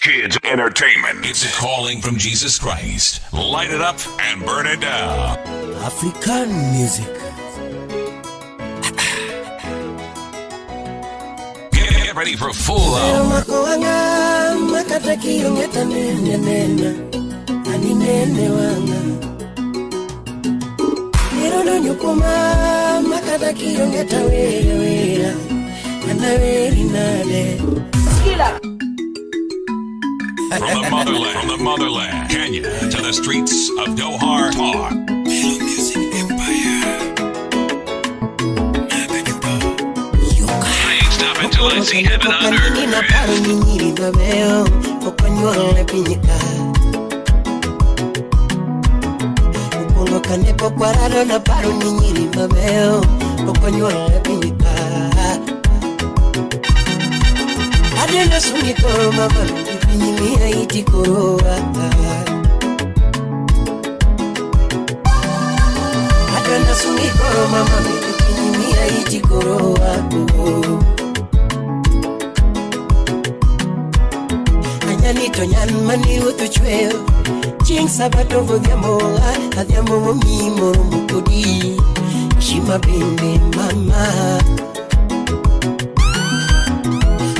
Kids Entertainment. It's a calling from Jesus Christ. Light it up and burn it down. African music. Get ready for full hour. From the motherland, Kenya to the streets of Doha, Talk. Music Empire. I ain't stopping till I see heaven on earth. Adena sungiko mama Nyimi haiti koroa Adena sungiko mama Nyimi haiti koroa Anyanito nyanmani utuchweo Ching sabato vodiamoa Adhiamo mimo mukodi Shima bende mama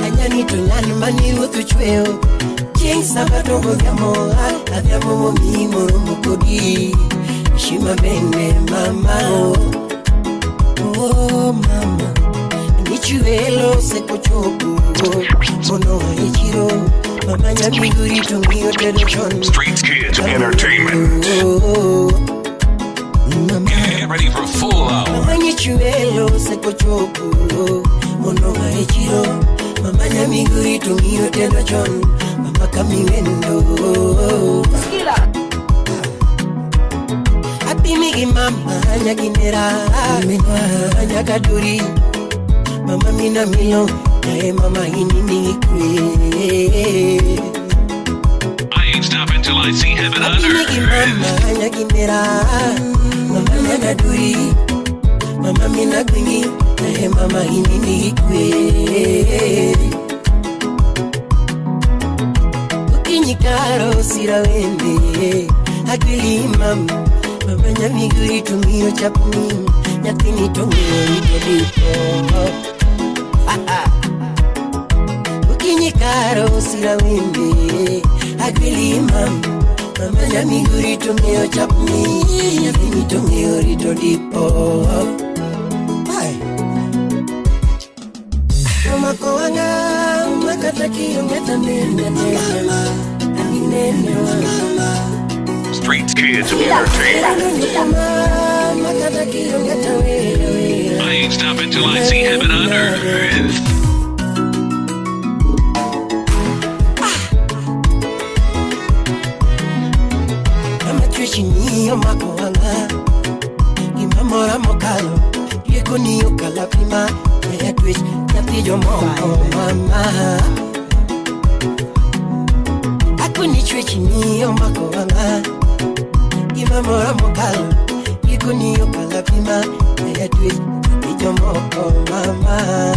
Anyanito nyanmani utuchweo Ching sabato vodiamoa Adhiamo mimo mukodi Shima bende mama Oh mama Nichuelo seko choku Mono haichiro Mama nyamiguri tungio television Street Kids Entertainment. Get ready for full hour. Mama nichuelo seko choku Mono haichiro Mama nyamiguri tungio television Mama kamiwendo Happy migi mama nyaginera Menwa nyakaduri Mama mina milo Hey mama inini kwe I ain't stopping till I see heaven on earth. Mama nyaginera Mama nyakaduri Mama mina gwini Hey mama inini kwe Ukinyikaro sira wende Agwili mama Mama nyamiguri tumio chapuni Nyatini tumio itodipo Ukinyikaro sira wende Agwili mama Mama nyamiguri tumio chapuni Nyatini tumio itodipo Mama kowanga Makataki ungeta nene Aninene wanga Street Kids Entertainment. I ain't stopping till I see heaven on earth. Mama twishini yo makoanga Imamora mokalo Yeko niyo kalapima Yaya twish Yatijo moko mama Akuni twishini yo makoanga Imamora mokalo Yeko niyo kalapima Yaya twish Yatijo moko mama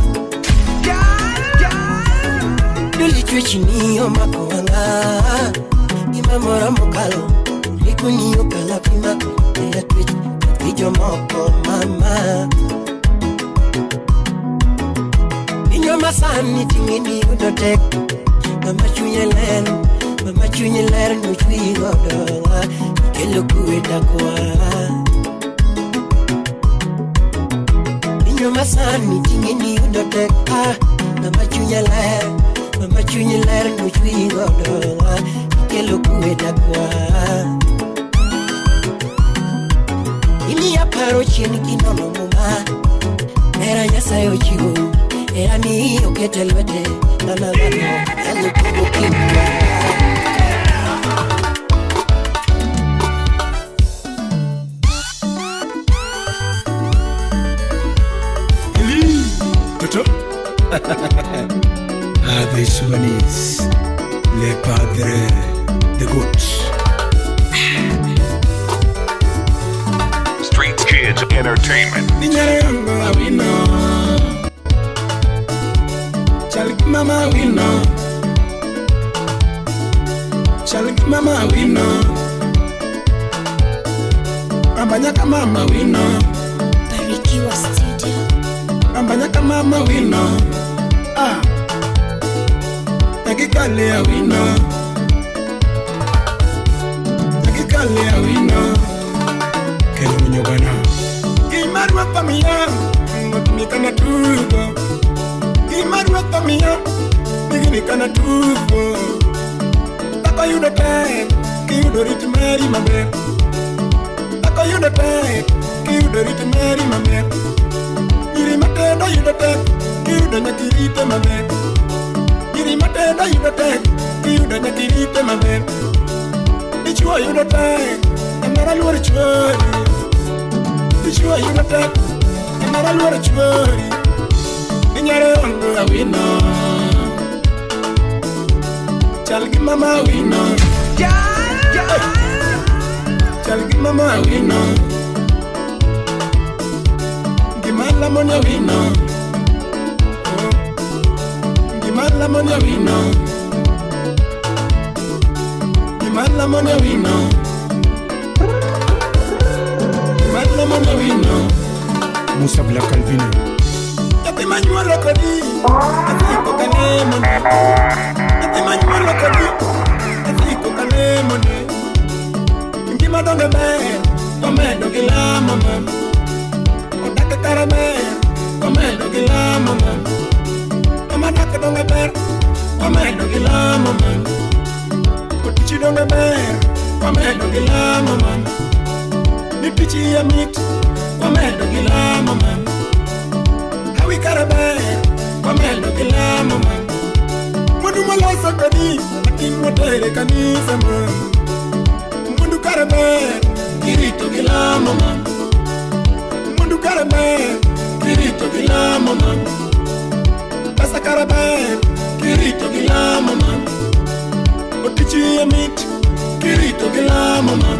Duli twishini yo makoanga Imamora mokalo Yeko niyo kalapima Yaya twish Yatijo moko mama Inyoma sani tingini udotek Mama chunye ler nuchui godola Kelo kuweta kwa Inyoma sani tingini udotek Mama chunye ler nuchui godola Kelo kuweta kwa Imi ya paro chini kinono muma Era nyasayo chigo Era ni okete lwete Nana Yalu kubo kimba Eli Toto This one is Le Padre The Goat Street Kids Entertainment. Ninyaranga wino Chalik mama wino Shaliki mama wino, ambanyaka mama wino, Barikiwa Studio. ambanyaka mama wino, nakikale wino, nakikale wino, Kelo Munyobana. Imarwa pamia, nikana tugo. Imarwa pamia, nikana tugo. Tako yuda tek, kiyudo rit mari maber. Tako yuda tek, kiyudo rit mari maber. Iri matenda yuda tek, kiyudo nyakirite maber. Iri matenda yuda tek, kiyudo nyakirite maber. Dichwo yuda tek, amara luor chwori. Dichwo yuda tek, amara luor chwori. Inyare ondo awino, chal gi mama wino, chal gi mama wino, gimala monya wino, gimala monya wino, gimala monya wino, gimala monya wino. Musa Black Calvino. Yati manyuolo kodi, yati kokane mone. Yati manyuolo kodi, yati kokane mone. Ngima donge ber, komedo gi lamo mam. Odake kare ber, komedo gi lamo mam. Kama dake donge ber, komedo gi lamo mam. Otichi donge ber, komedo gi lamo mam. Nitichi yamit, komedo gi lamo mam. Hawi karaber, komedo gi lamo mam. Mundu maloso kodi, ating motere kanisa mam. Mundu karaber, kirito gi lamo mam. Mundu karaber, kirito gi lamo mam. Pesa karaber, kirito gi lamo mam. Otichi yamit, kirito gi lamo mam.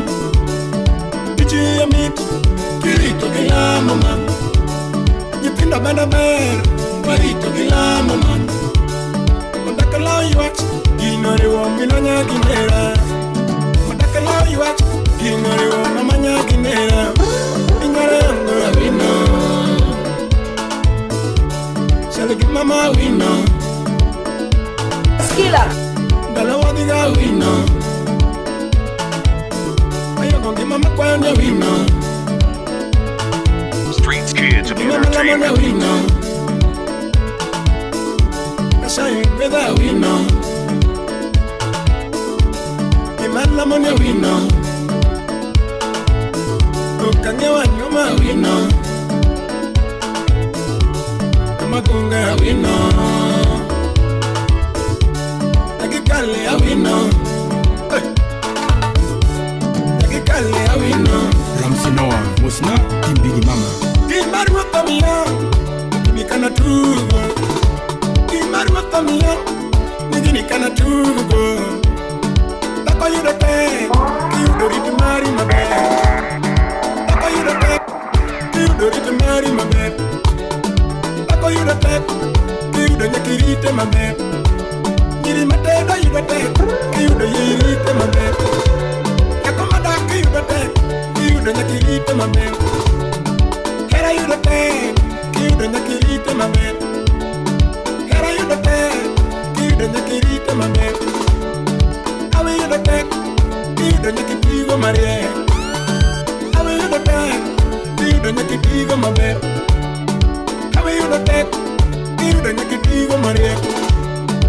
Otichi yamit, kirito gi lamo mam. Nyithindo bende ber, warito gi lamo mam. Odake lao ywak, gino riwo mino nyagi nera. Odake lao ywak, gino riwo mama nyagi nera. Inyore yango awino, chal gi mama wino, Skilla. dala wadiga wino. Ayogo gi mama kwanya wino, Streets Kids gi mama lamona Entertainment. wino. Ashayi beda wino, gi mama lamona wino. Okangewa nyuma wino, amagunga wino. Nakikale wino, nakikale wino. Ramsey Noah. Musna Timbigi Mama. Kimarwa pamia, nikana tugo. Kimarwa pamia, nikana tugo. Tako yuda tek, kiyudo rit mari maber. Tako yuda tek, kiyudo rit mari maber. Tako yuda tek, kiyudo nyakirite maber. Nyiri matenda yuda tek, kiyudo yirite maber. Yako madak kiyuda tek, kiyudo nyakirite maber. Hera yuda tek, kiyudo nyakirite maber. Hera yuda tek, kiyudo nyakirite maber. Awe yuda tek, kiyudo nyakitigo mariek. Awe yuda tek, kiyudo nyakitigo maber. Awe yuda tek, kiyudo nyakitigo mariek.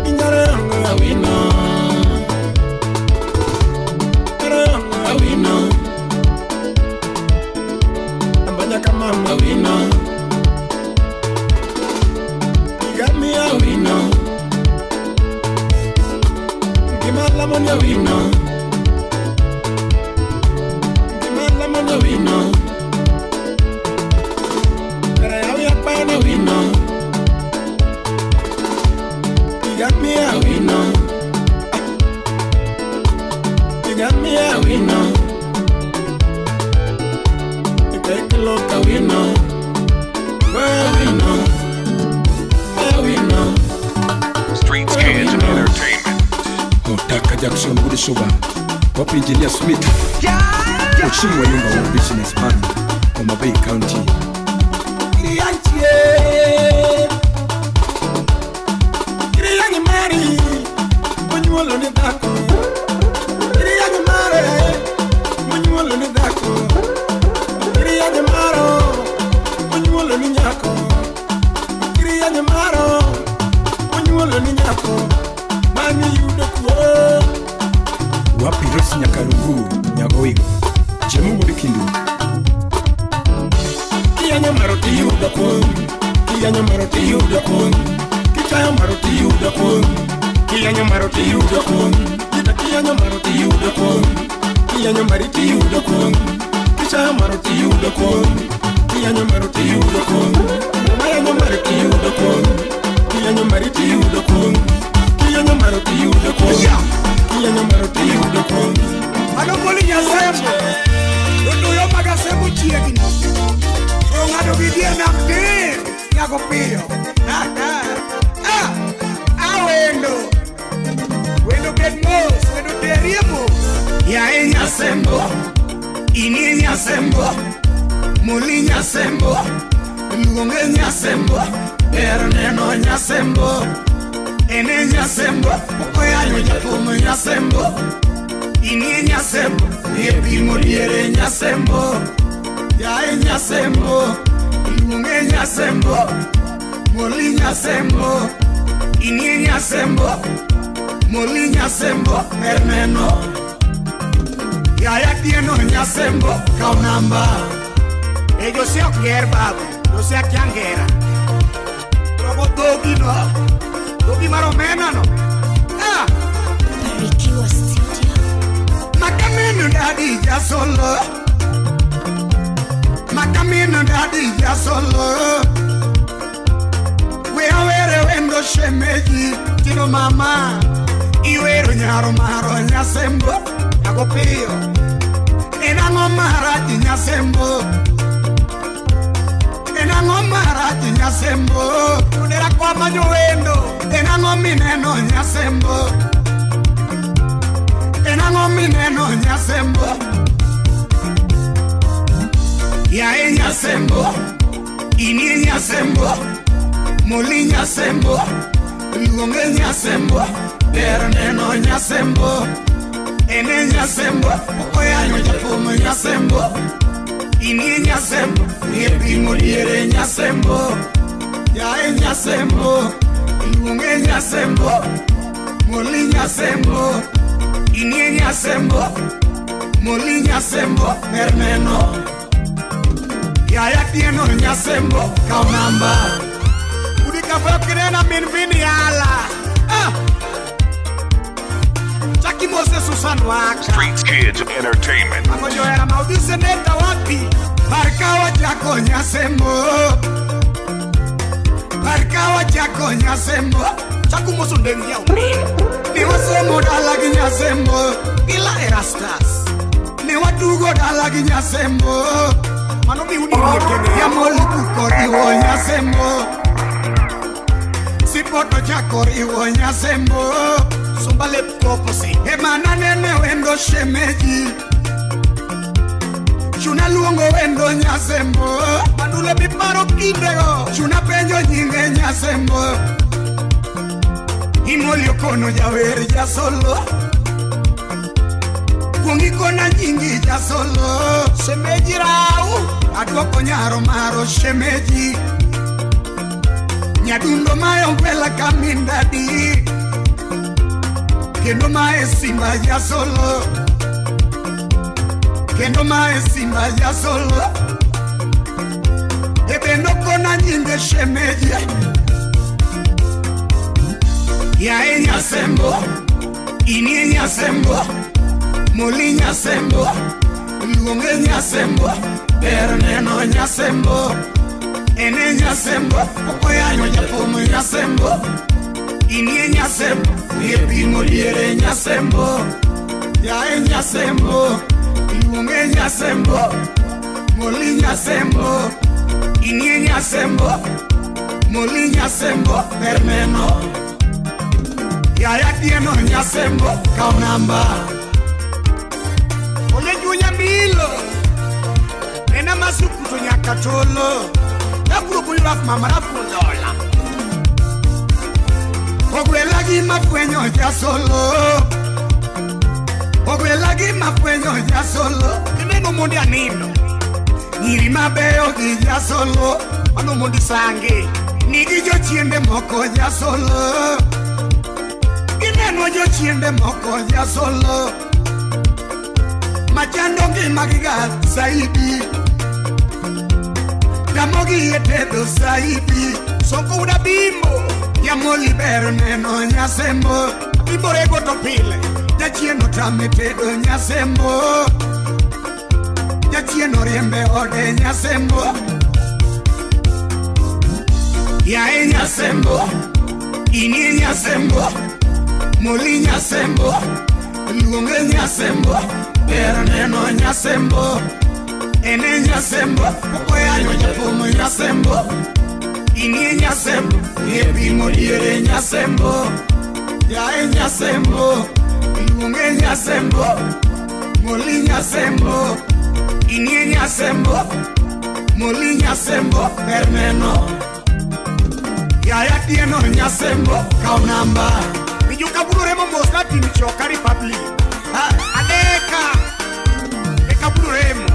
Inyare yango awino, inyare yango awino. Ambanyaka mama wino, igami awino. Gimala monya wino, gimala monya wino. Kare awi apana wino, igami awino, igami awino. Look, we know, where we know, where we know. Streets Kids Entertainment. Otaka Jackson Woody Sugar, Pop Engineer Smith, Oshimwa Yumba wa Business Man, Homa Bay County. Kiriyanyi Mari, Munyuolo ni dako. Kiriyanyi Mare, Munyuolo ni dako. Kiriyanyi Maro, Munyuolo ni nyako. Kiriyanyi Maro, Munyuolo ni nyako. Mani yudo kuo. Wapi Rosi Nyakarungu, Nyagoigo, Jemungu Bikindu. Kiyanya Maro ti yudo kuo. Kiyanya Maro ti yudo kuo. Kiyanya Maro ti yudo kuo. Kiyanya Maro ti yudo kuo. Kiyanya Maro ti yudo kuo. Kiyanya Maro ti yudo kuo. Kiyanya Maro ti yudo kuo. Kiyanya Maro ti yudo kuo. Kiyanya Maro ti yudo kuo. Kiyanya Maro ti yudo kuo. Kiyanya Maro ti yudo kuo. Kiyanya Maro ti yudo kuo. Ano moli nyasembo. Dodo yo magasembo chiegni. Ngado vidie na mdir. Nyago pio. Awendo. Wendo get mos. Wendo teriemo. Ya nyasembo. Ini nyasembo. Moli nyasembo. Luonge nyasembo. Erneno nyasembo. Ene nyasembo. Okoyanyo japumo nyasembo. Ini nyasembo. Yepimo diere nyasembo. Ya nyasembo. Luonge nyasembo. Moli nyasembo. Ini nyasembo. Moli nyasembo. Erneno. Ya tieno nyasembo. Kau namba. Yo sé oquier babu. Yo sé a kiangera. Robo dogi no. Dogi maromena no. Barikiwa Studio. Makamino daddy ya solo. Makamino daddy ya solo. We awere wendo shemeji. Tino mama. Iwero nyaro maro nyasembo. Ako pio. Enango maraji nyasembo. Enango maraji nyasembo. Unera kwa manyo wendo. Enango mineno nyasembo. Enango mineno nyasembo. Ya nyasembo. Ini nyasembo. Moli nyasembo. Luonge nyasembo. Erneno nyasembo. Ene nyasembo. Okoyanyo japumo nyasembo. Ini nyasembo. Yepimo diere nyasembo. Ya nyasembo. Luonge nyasembo. Moli nyasembo. Ini nyasembo. Moli nyasembo. Erneno. Ya tieno nyasembo. Kau namba. Udikafa kirena minvini ala. Chaki Mose Susan Waka. Streets Kids Entertainment. Angojo era maudise neta wapi. Markawa chako nyasembo. Markawa chako nyasembo. Chaku Mose ndengia umri. Ni wasemo dalagi nyasembo. Ila erastas. Ni wadugo dalagi nyasembo. Mano mi uni yekene ya moli kukori wo nyasembo. Sipoto chakori wo nyasembo. Sumbale poposi. Emana nene wendo shemeji. Chuna luongo wendo nyasembo. Manule biparo kindego. Chuna penjo nyinge nyasembo. Imolio kono jawer ya solo. Kuongi kona nyingi ya solo. Shemeji rau. Aduoko nyaro maro shemeji. Nyadundo mayo kwela kamindadi. Kendo mae simba ya solo. Kendo mae simba ya solo. Ebendo kona nyinge shemeji. Ya nyasembo. Ini nyasembo. Moli nyasembo. Luonge nyasembo. Erneno nyasembo. Ene nyasembo. Okoyanyo japumo nyasembo. Ini nyasembo. Yepimo diere nyasembo. Ya nyasembo. Luonge nyasembo. Moli nyasembo. Ini nyasembo. Moli nyasembo. Erneno. Yaya tieno nyasembo kaunamba Ole junya milo Nena masuku to nyakatolo Nakuru buiraf mamarafu lola Ogwe lagi mafwenyo ya solo Ogwe lagi mafwenyo ya solo Neno mundi anino Niri mabeo gi ya solo Ano mundi sange Nigi jo chiende moko ya solo Ineno jo chiende moko ya solo Machando ngi magiga zaidi Damogi yetedo zaidi Soko una bimbo Yamo libero neno nyasembo Bimbo rego topile Yachieno tametedo nyasembo Yachieno riembe ode nyasembo Yae nyasembo Ini nyasembo Moli nyasembo Luonge nyasembo Pero neno nyasembo Ene nyasembo Okoyanyo nyapumo nyasembo Ini nyasembo Yebimo diere nyasembo Yae nyasembo Luonge nyasembo Moli nyasembo Ini nyasembo Moli nyasembo Pero neno Yaya tieno nyasembo kaunamba Nijuka bururemo mosla timichoka republic Adeka Eka bururemo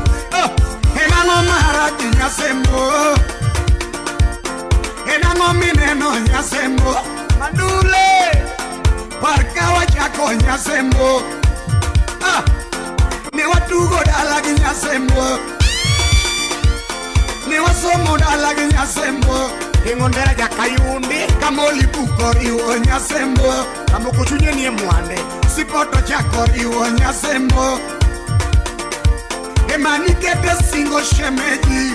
Enango maharati nyasembo Enango mineno nyasembo Mandule Parkawa chako nyasembo Ni watugo dalagi nyasembo Ni wasomo dalagi nyasembo Ingondera jakayundi Kamoli bukoriwo nyasembo Kamukuchunye niye mwande Sipoto chakoriwo nyasembo Emanikete singo shemeji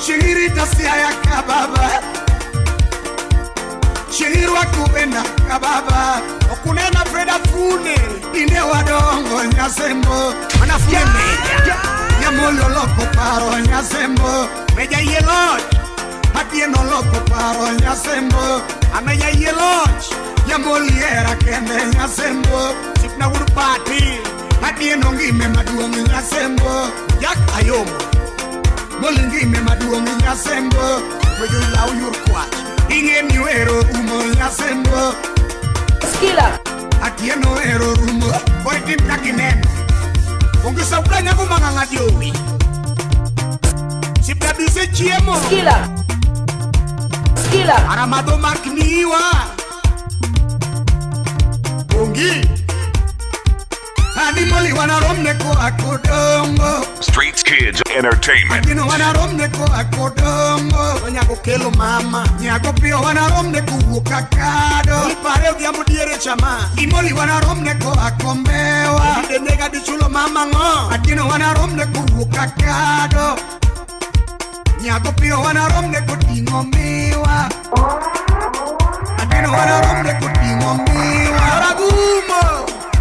Shingirita siya kababa Shingirwa kubenda kababa Okunena Freda Fune Inde wadongo nyasembo Manafune meja Yamolo loko paro nyasembo Meja yeloj Atieno loko paro nyasembo Ameja yeloj Yamoliera kende nyasembo Sipna urupati Atieno ngime maduongi nyasembo Jak ayomo Moli ngime maduongi nyasembo Wejo ilau yurkwach Inge miwero umo nyasembo Skila Atieno ero rumo Boy tim kakineno Ungisa uplanya kumanganga jowi Sipna bise chiemo Skila Aramado makniwa Ungi Animali wana romne ko akodongo Streets Kids Entertainment. Adino wana romne ko akodongo Nyako kelo mama Nyako pio wana romne ku kakado Ipare ugiamu diere chama Imoli wana romne ko akombewa Denega di chulo mama ngo Adino wana romne ku kakado Nyako pio wana romne ko tingo miwa Adino wana romne ko tingo miwa Aragumo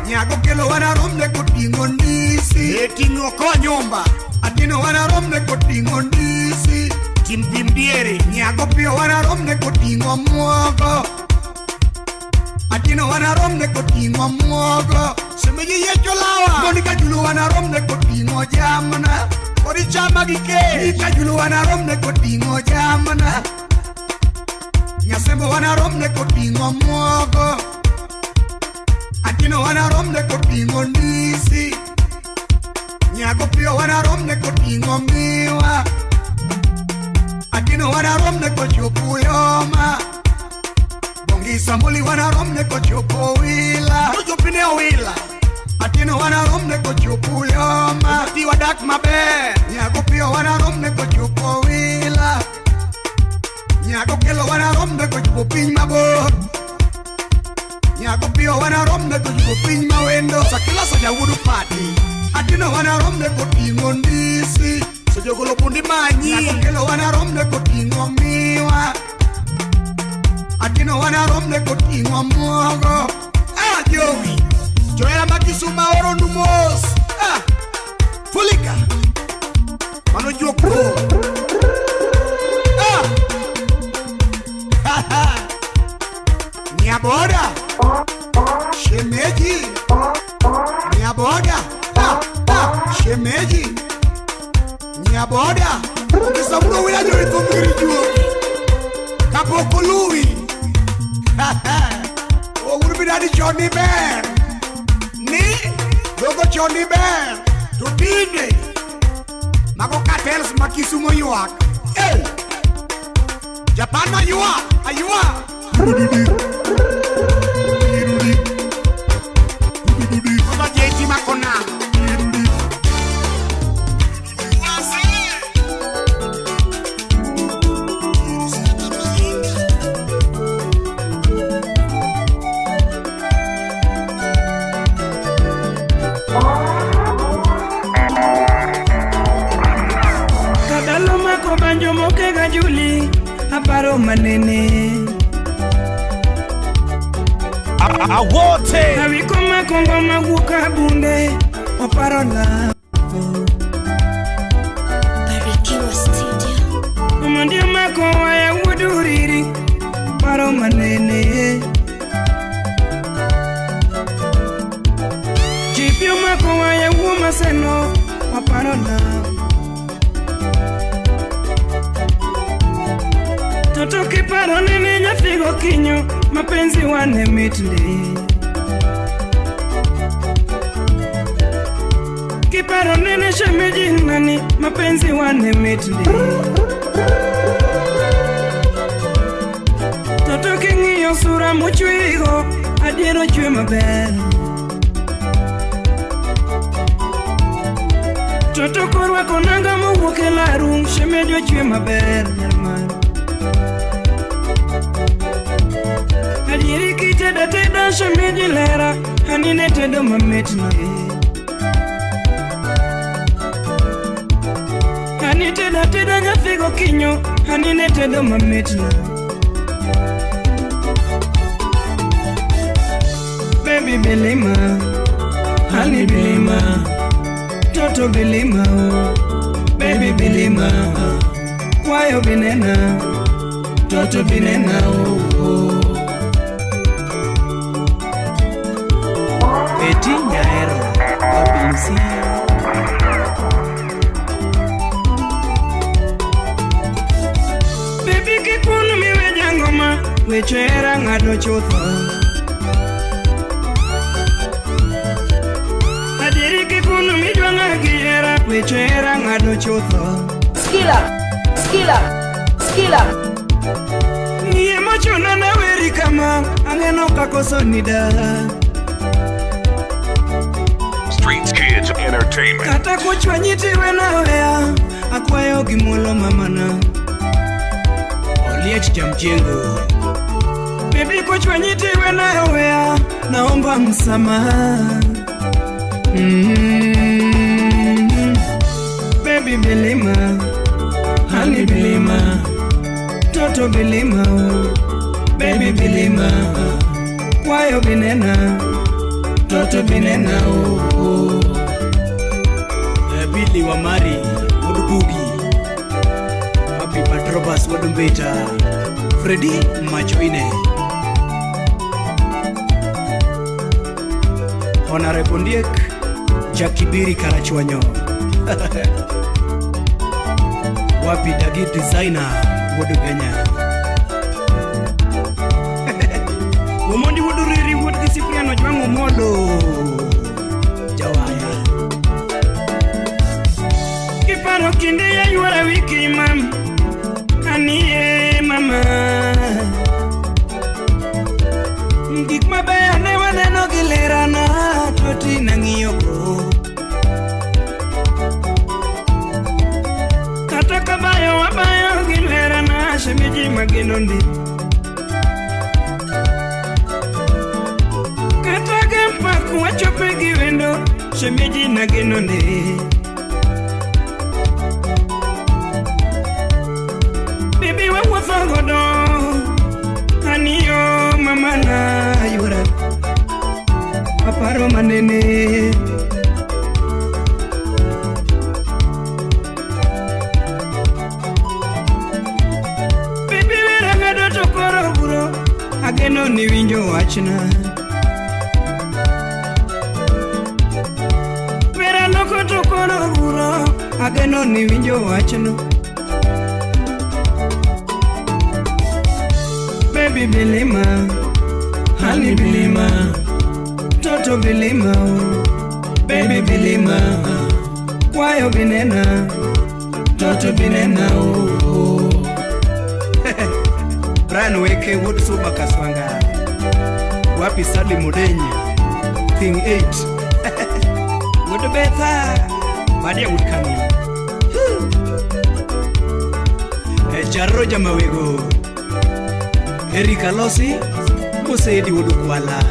Nyako kelo wana romne ko tingo ndisi Tingo ko nyomba Adino wana romne ko tingo ndisi Timpim diere Nyako pio wana romne ko tingo mwogo Adino wana romne ko tingo mwogo Semeji yecho lawa Monika julu wana romne ko tingo jamna Kori chama gike Nika julu wana romne ko tingo jamna Nyasembo wana romne ko tingo mwogo Adino wana romne ko tingo ndisi Nyako pio wana romne ko tingo miwa Adino wana romne ko chopu yoma Bongi samboli wana romne ko chopu wila Ojo pine wila Adino wana romne ko chopu yoma Tiwa dak mabe Nyako pio wana romne ko chopu wila Nyako kelo wana romne ko chopu ping mabor Nyako pio wana romne ko chopu ping mawendo Sakila soja wudu pati Adino wana romne ko tingo ndisi Sojogolo pundi manyi Nyako kelo wana romne ko tingo miwa Adino wana romne ko tingo mwogo Jowi Joela makisuma oro numos Fulika Mano joko Nyako boda shemeji nia boda shemeji nia boda kisaburo wila jori tumiri juo kapoko lui o gurbi dadi Johnny Bear ni dogo Johnny Bear tudine mako cartels makisumo yuak Japan ma yuak ayua Mama jeji makona Kadalo mako banjo moke gajuli aparo manene Awote Awiko makongo maguka bunde oparo la Barikiwa Studio. Umandio mako waya wuduriri oparo manene Jipio mako waya wumaseno oparo la Toto kiparo nene nyafigo kinyo mapenzi wane mitli Kiparo nene shemeji nani mapenzi wane mitli Toto kingiyo sura muchwigo adiero chwe maber Toto korwa konanga mowuoke larum shemeji chwe maber Adieri kiteda teda shemeji lera Hanine tedo mametna Hani teda teda nyafigo kinyo Hanine tedo mametna Baby Belima Hani Belima Toto Belima Baby Belima Wayo Binena Toto Binena Eti nyaero Wabinsi Baby kikunu miwe jangoma Wechera ngado chutho Adiri kikunu mijwanga giera Wechera ngado chutho Skila Niye mochuna na weri kama Angeno kakoso nida Streets Kids Entertainment. Kata kuchwa nyitiwe na wea Akwayo gimulo mamana Oliech jamjengo Baby kuchwa nyitiwe na wea Naomba msamaha Baby Belima Honey Belima Toto Belima Baby Belima Wayo Binena Toto Binena Billy Wamari Udubugi Happy Patrobas Wadumbeta Freddy Machoine Honorable Ndiek Jackie Biri Karachwanyo Wapi Dagi Designer Wudu Kenya Womondi wudu riri wudu kisipriano jwangu modo Jawaya Kiparo kinde ya yuara wiki mam Aniye mama Ngik mabaya ne waneno gilerana Toti nangiyoko Kata kabayo wabayo gilerana Shemeji magenondi Kata gempa kuwachope giwendo Shemeji nagenondi Baby we wafagodo Aniyo mama na yura Aparo manene Baby we rangado tokoro buro Ageno ni winjo wachna. Vera loko to kono buro, ageno ni winjo wachno. Baby Bilima, honey Bilima, Toto Bilima, baby Bilima, Wayo Binena, Toto Binena. Brian Weke would super kaswanga. Wapi Sadi Mudenya, Thing 8. Would better, Madia would come in. Jarro Jamawego, Erika Lossi, Musaidi Wudukwala.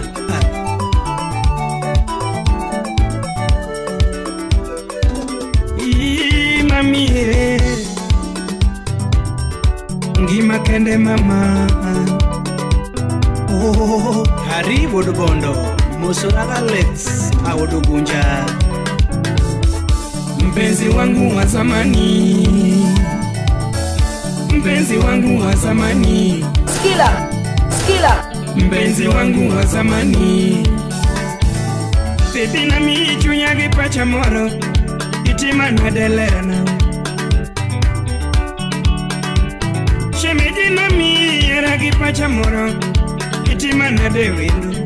Mami, Ngima kende mama. Oh, Hari Wudubondo, Musuraga Lex, Awudugunja. Mpenzi wangu wa zamani, mpenzi wangu wa zamani. Skila, mpenzi wangu wa zamani. Baby na mi chunya kipacha moro, itima na delerana. Shemeji na mi era kipacha moro, itima na dewendo.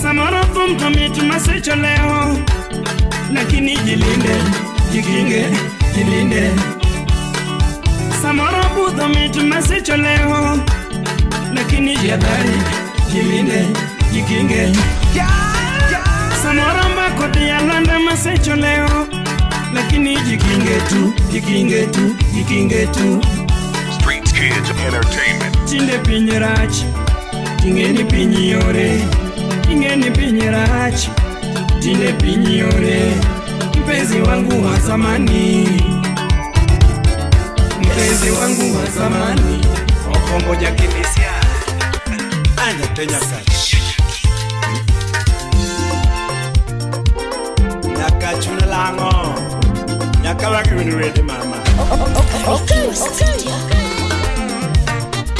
Samoro fum komitu masecho leo, lakini jilinde, jilinde. Samoro budho mitu masecho leo, lakini jadhari, jilinde, jikinge. Samoro mbako diya landa masecho leo, lakini jikinge tu. Streets Kids Entertainment. Tinde pinyerach, tingeni pinyore. Ingeni pinyerach, tinde pinyore. Mpenzi wangu wa zamani, mpenzi wangu wa zamani. Okombo jakimisia, anya tenya sachi. Nyaka chuna lango, nyaka waki winiwede mama. Okay.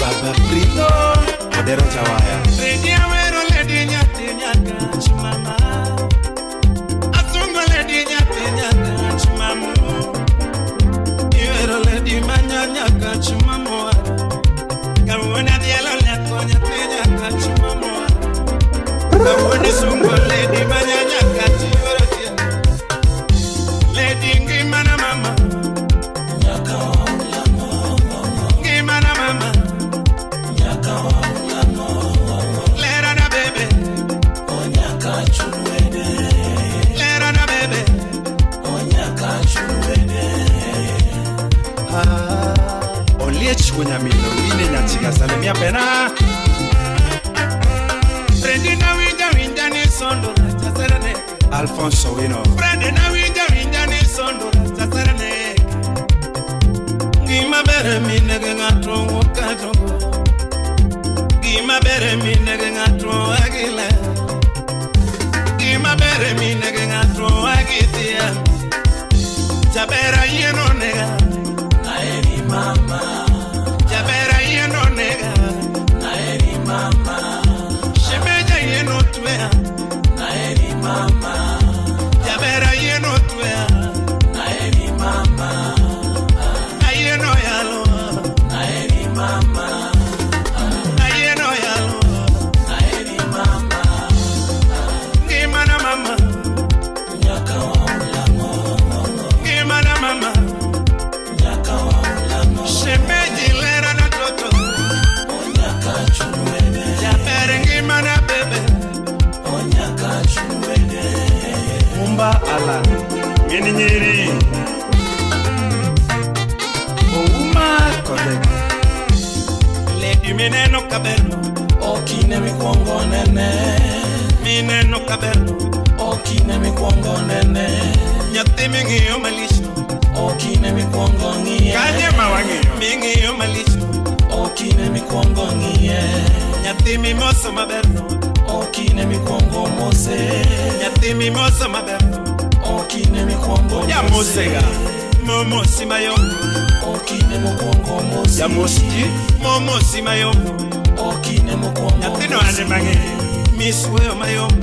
Baba Prito, Odero Chawaya. Lady Amero, Lady Nyaka Chimama. Asungo Lady Nyaka Chimamu. Iwero Lady Manya Nyaka Chimamu. Kawona Dielo Nyaka Chimamu. Kawona Sungo Lady Manya Nyaka Chimamu. Lady Ngimana Mama. Ngimana Mama. Lerana baby. Lerana baby. Oliech kunyamilo, wine nyachiga salemia pena. Frendi na winja ni sondo chaserane. Alfonso Wino. Frendi na winja ni sondo chaserane. Gima bere minege ngatongo katongo. Gima bere minege ngatongo agile. Gima bere minege ngatongo agitia. Jabera yeno nega. Naeri mama. Jabera yeno nega. Naeri mama. Shemeja yeno tuea. Naeri mama. Jabera yeno tuea. Naeri mama. Ayeno yalo. Naeri mama. Ayeno yalo. Naeri mama. Ngimana mama. Nyaka wa ulango. Ngimana mama. Nyaka wa ulango. Shemeji lera na toto. Nyaka chumwene. Jabere ngimana bebe. Nyaka chumwene. Mumba Ala. Ngini nyiri. Ouma Kodek. Lady mineno kaberno. Okine mikwongo nene. Mineno kaberno. Okine mikwongo nene. Nyathi mingiyo malisho. Okine mikwongo ng'iye. Kanye mawang'iyo. Mingiyo malisho. Okine mikwongo ng'iye. Nyathi mimoso maberno. Okine mikwongo mose. Nyathi mimoso maberno. Okine mikwongo Ya mosega. Momo simayo. okine mokwongo mosi Jamosi momosi mayomo okine mokwongo Nyathino ane mang'e misweyo mayomo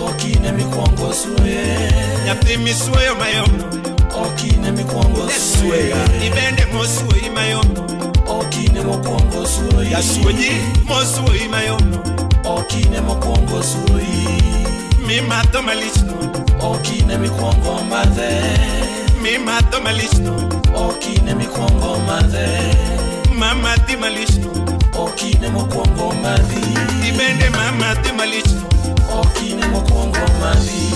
okine mikwongo suye Nyathi misweyo mayomo okine mikwongo suye Ibende mosweyi mayomo okine mokwongo suye Yaswenyi mosweyi mayomo okine mokwongo suye Mimato malichno okine mikwongo madhe Mimato malichno okine mikwongo madhe Mamati malichno okine mokwongo madhi Ibende mamati malichno okine mokwongo madhi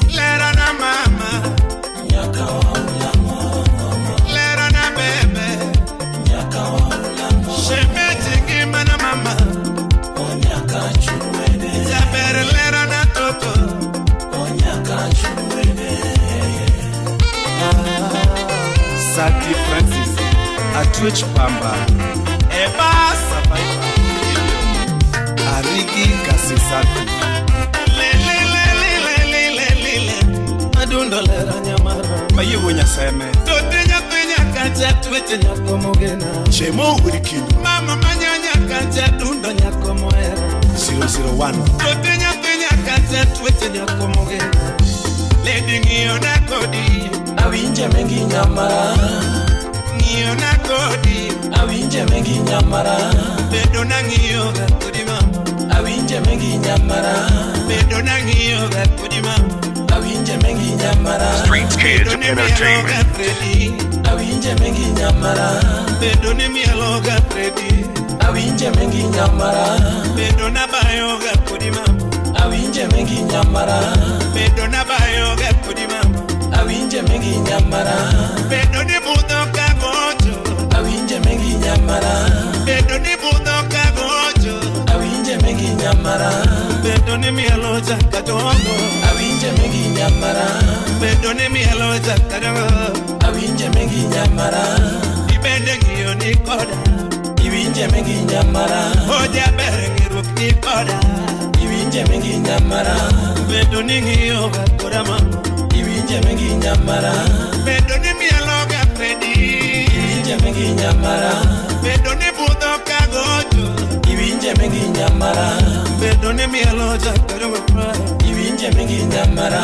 Lera na mama nyaka waulamo Lera na bebe nyaka waulamo Shemeti ngima na mama onyaka chunwede Zabere lera na toto onyaka chunwede Sati Francis Atwech Pamba Eba Sabaiba Arigi Kasisati Adundo lera nyamara Mayiwo Nyaseme Totenya twenya kacha twete nyako mogena Chemo Wirikindu Mama manyonya kacha dundo nyako moera 001 Totenya twenya kacha twete nyako mogena Lady ng'iyo na kodi awinje mengi nyamara Ng'iyo na kodi awinje mengi nyamara Bedo na ng'iyo ga kodi mama awinje mengi nyamara Bedo na ng'iyo ga kodi mama awinje mengi nyamara Streets Kids Entertainment. awinje mengi nyamara Bedo ni mielo ga Freddy awinje mengi nyamara Bedo na bayo ga kodi mama awinje mengi nyamara Bedo na bayo ga kodi mama awinje mengi nyamara Bedo ni budho ka gocho awinje mengi nyamara Bedo ni budho ka gocho awinje mengi nyamara Bedo ni mielo cha kadongo awinje mengi nyamara Bedo ni mielo cha kadongo awinje mengi nyamara Ibende ng'iyo ni koda iwinje mengi nyamara Oja bere ng'irwok ni koda iwinje mengi nyamara Bedo ni ng'iyo ga koda mama iwinje mengi nyamara Bedo ni mielo ga Freddy iwinje mengi nyamara Bedo ni budho ka gocho iwinje mengi nyamara Bedo ni mielo cha kadongo iwinje mengi nyamara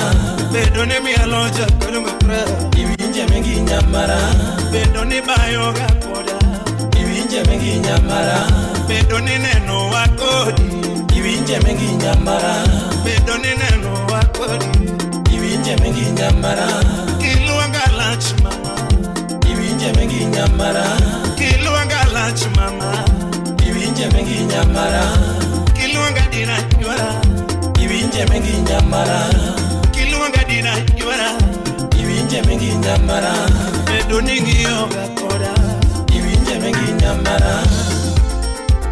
Bedo ni mielo cha kadongo iwinje mengi nyamara Bedo ni bayo ga koda iwinje mengi nyamara Bedo ni neno wa kodi iwinje mengi nyamara Bedo ni neno wa kodi iwinje mengi nyamara Kiluanga lach mama iwinje mengi nyamara Kiluanga lach mama iwinje mengi nyamara Kiluanga dina ywara iwinje mengi nyamara Kiluanga dina ywara iwinje mengi nyamara Bedo ni ng'iyo ga koda iwinje mengi nyamara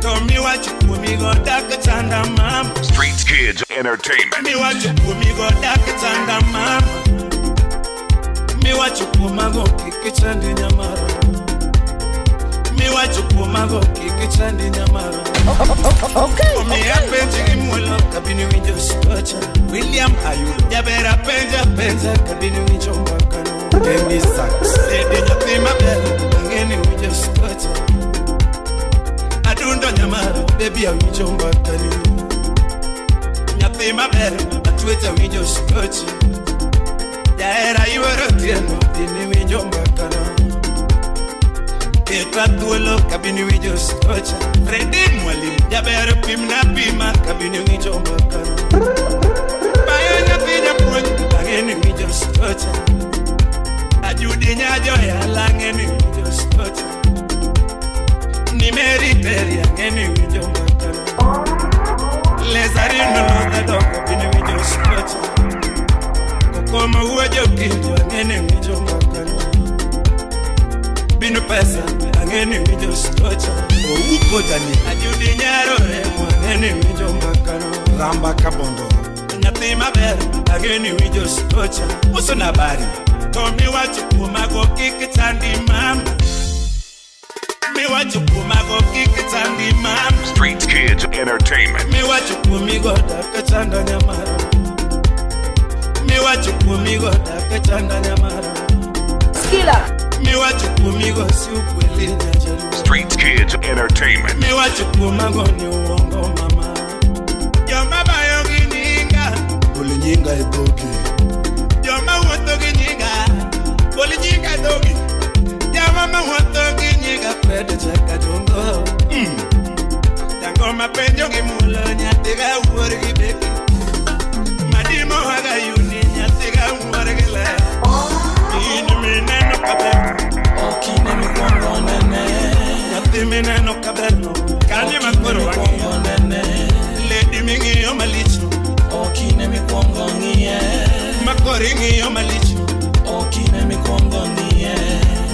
Tomi wacho kuomi go dak chanda mama Streets Kids Entertainment. Mi wacho kuomi go dak chanda mama Mi wacho kuomago kik chandi nyamara Mi wacho kuomago kik chandi nyamara Okay. Omi apenji gi muolo kabini winjo stocha William Ayulo Jabera penja kabini winjo mbakano Emi Sax Lady nyathi maber ang'eni winjo stocha Adundo nyamara baby awinjo mbakani Nyathi maber atwecha winjo stocha Jaera yuoro tieno dini winjo mbakano Keta thuolo kabini winjo stocha Freddy Mwalimu jaber pima kabini winjo mbakano Bayo nyathi japuonj ang'eni winjo stocha Ajudi nyajoya lang'eni winjo stocha Nimeri teri ang'eni winjo mbakano Lezarino lodha dongo bini winjo stocha Kokoma uwajo kinjo ang'eni winjo mbakano Bino pesa ang'eni winjo stocha Ouko Dani Ajudi nyaro remo ang'eni winjo mbakano Ramba Kabondo Nyathi maber ang'eni winjo stocha Uso na bari Tomi wacho kuomago kik chandi mama Mi wacho kuomago kik chandi mama Streets Kids Entertainment. Mi wacho kuomigo dak chanda nyamara Mi wacho kuomigo dak chanda nyamara Skilla. Street Kids Entertainment. Nyinga idogi Joma wato gi nyinga Boli nyinga dogi Jama wato gi nyinga Pede chaka dongo Tango mapenjo gi mulo Nyatiga uwari gi beki Madimo haga yuni Nyatiga uwari gi le Inu mineno kabeno Okine mi kwongo nene Nyati mineno kabeno Kanye makoro wangi Lady mingi yo malicho Okine mi kwongo ngiye Makori ngiyo malicho Okine mi kwongo ngiye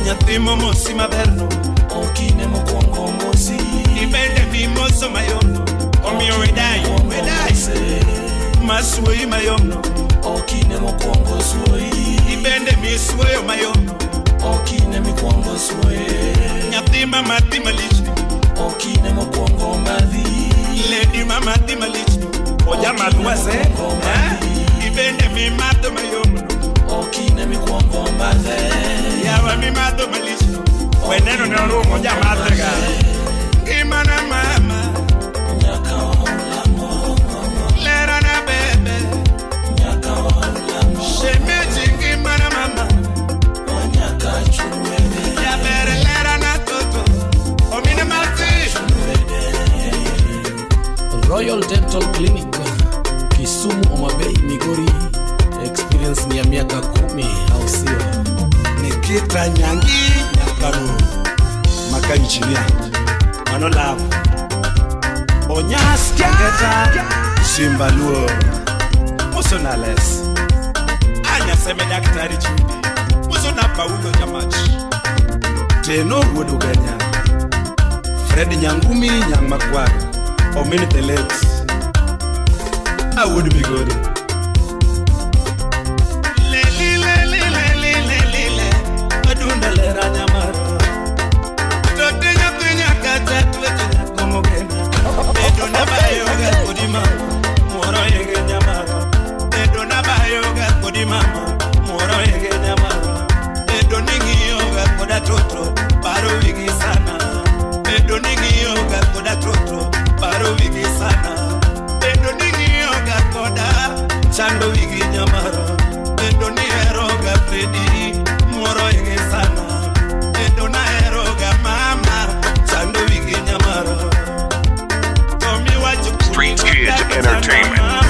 Nyati momosi maberno Okine mo kwongo mosi Ibende mi moso mayono Omiyo wedai Masui mayono Okine mo kwongo suoi Ibende mi suoyo mayono Okine mi kwongo suoi Nyati mamati malicho Okine mo kwongo madhi Lady mamati malicho Oja maduase Ibende mi mato mayono Okine mi kwongo madhe Yawa mi mato malicho Weneno ne orumo oja matega Imana mama Nyaka olamo Lera na bebe Nyaka olamo Shemeji imana mama Nyaka chuwede Ya bere lera na toto Omine mati Royal Dental Clinic Kisumu, Omabei, Migori. Experience ni ya miaka 10 au sio? Nikita nyangi nyakano Maka injinia Mano love Onyas kengeta Simba luo Musonales Anya seme daktari chudi Musona Paulo Jamachi Teno wodo ganya Fred Nyangumi Nyang Makwara Omini Telet I would be good Adunda lera nyamara Tote nyakenya kata tuwete nyakomogena Edona bayoga kudima Moro yege nyamara Edona bayoga kudima Moro yege nyamara Edoningi yoga koda toto Baro wigi sana Edoningi yoga koda toto Baro wigi sana Edoningi yoga koda Chando wigi nyamara Edoni eroga Fredi Moro yege sana Edona eroga mama Chando wigi nyamara Tomi waju Street Kids Entertainment.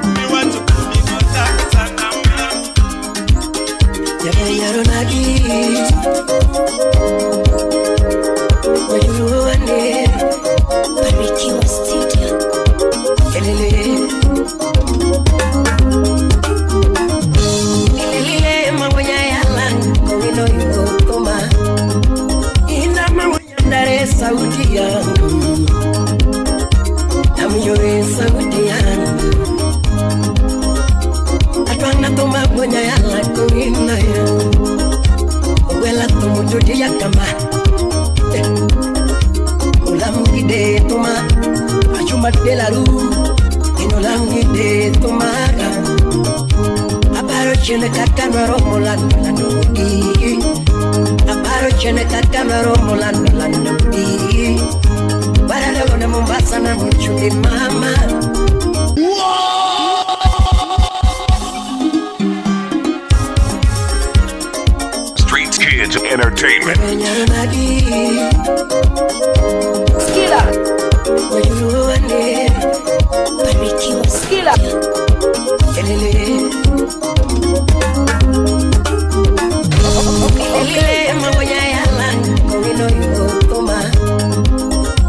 Mi waju kumigota sana Yabari yaro nagi Wajuru wane Barikiwa Studio. Elele Elele mawanya yala Kowino yukoma Ina mawanya ndare sauti yangu Namyoe sauti yangu Atwanga toma mawanya yala Kowino yangu Wela tumututi ya kama Ulamgide toma Ajuma delaru Inolamgide tomaga Abaro chene kakamero molando landodi Abaro chene kakamero molando landodi Barada gona Mombasa na mchuli mama Street Kids Entertainment. Skila Wajuru wane Barikiwa Skila Elele Elele mawanya yala Kowino yukoma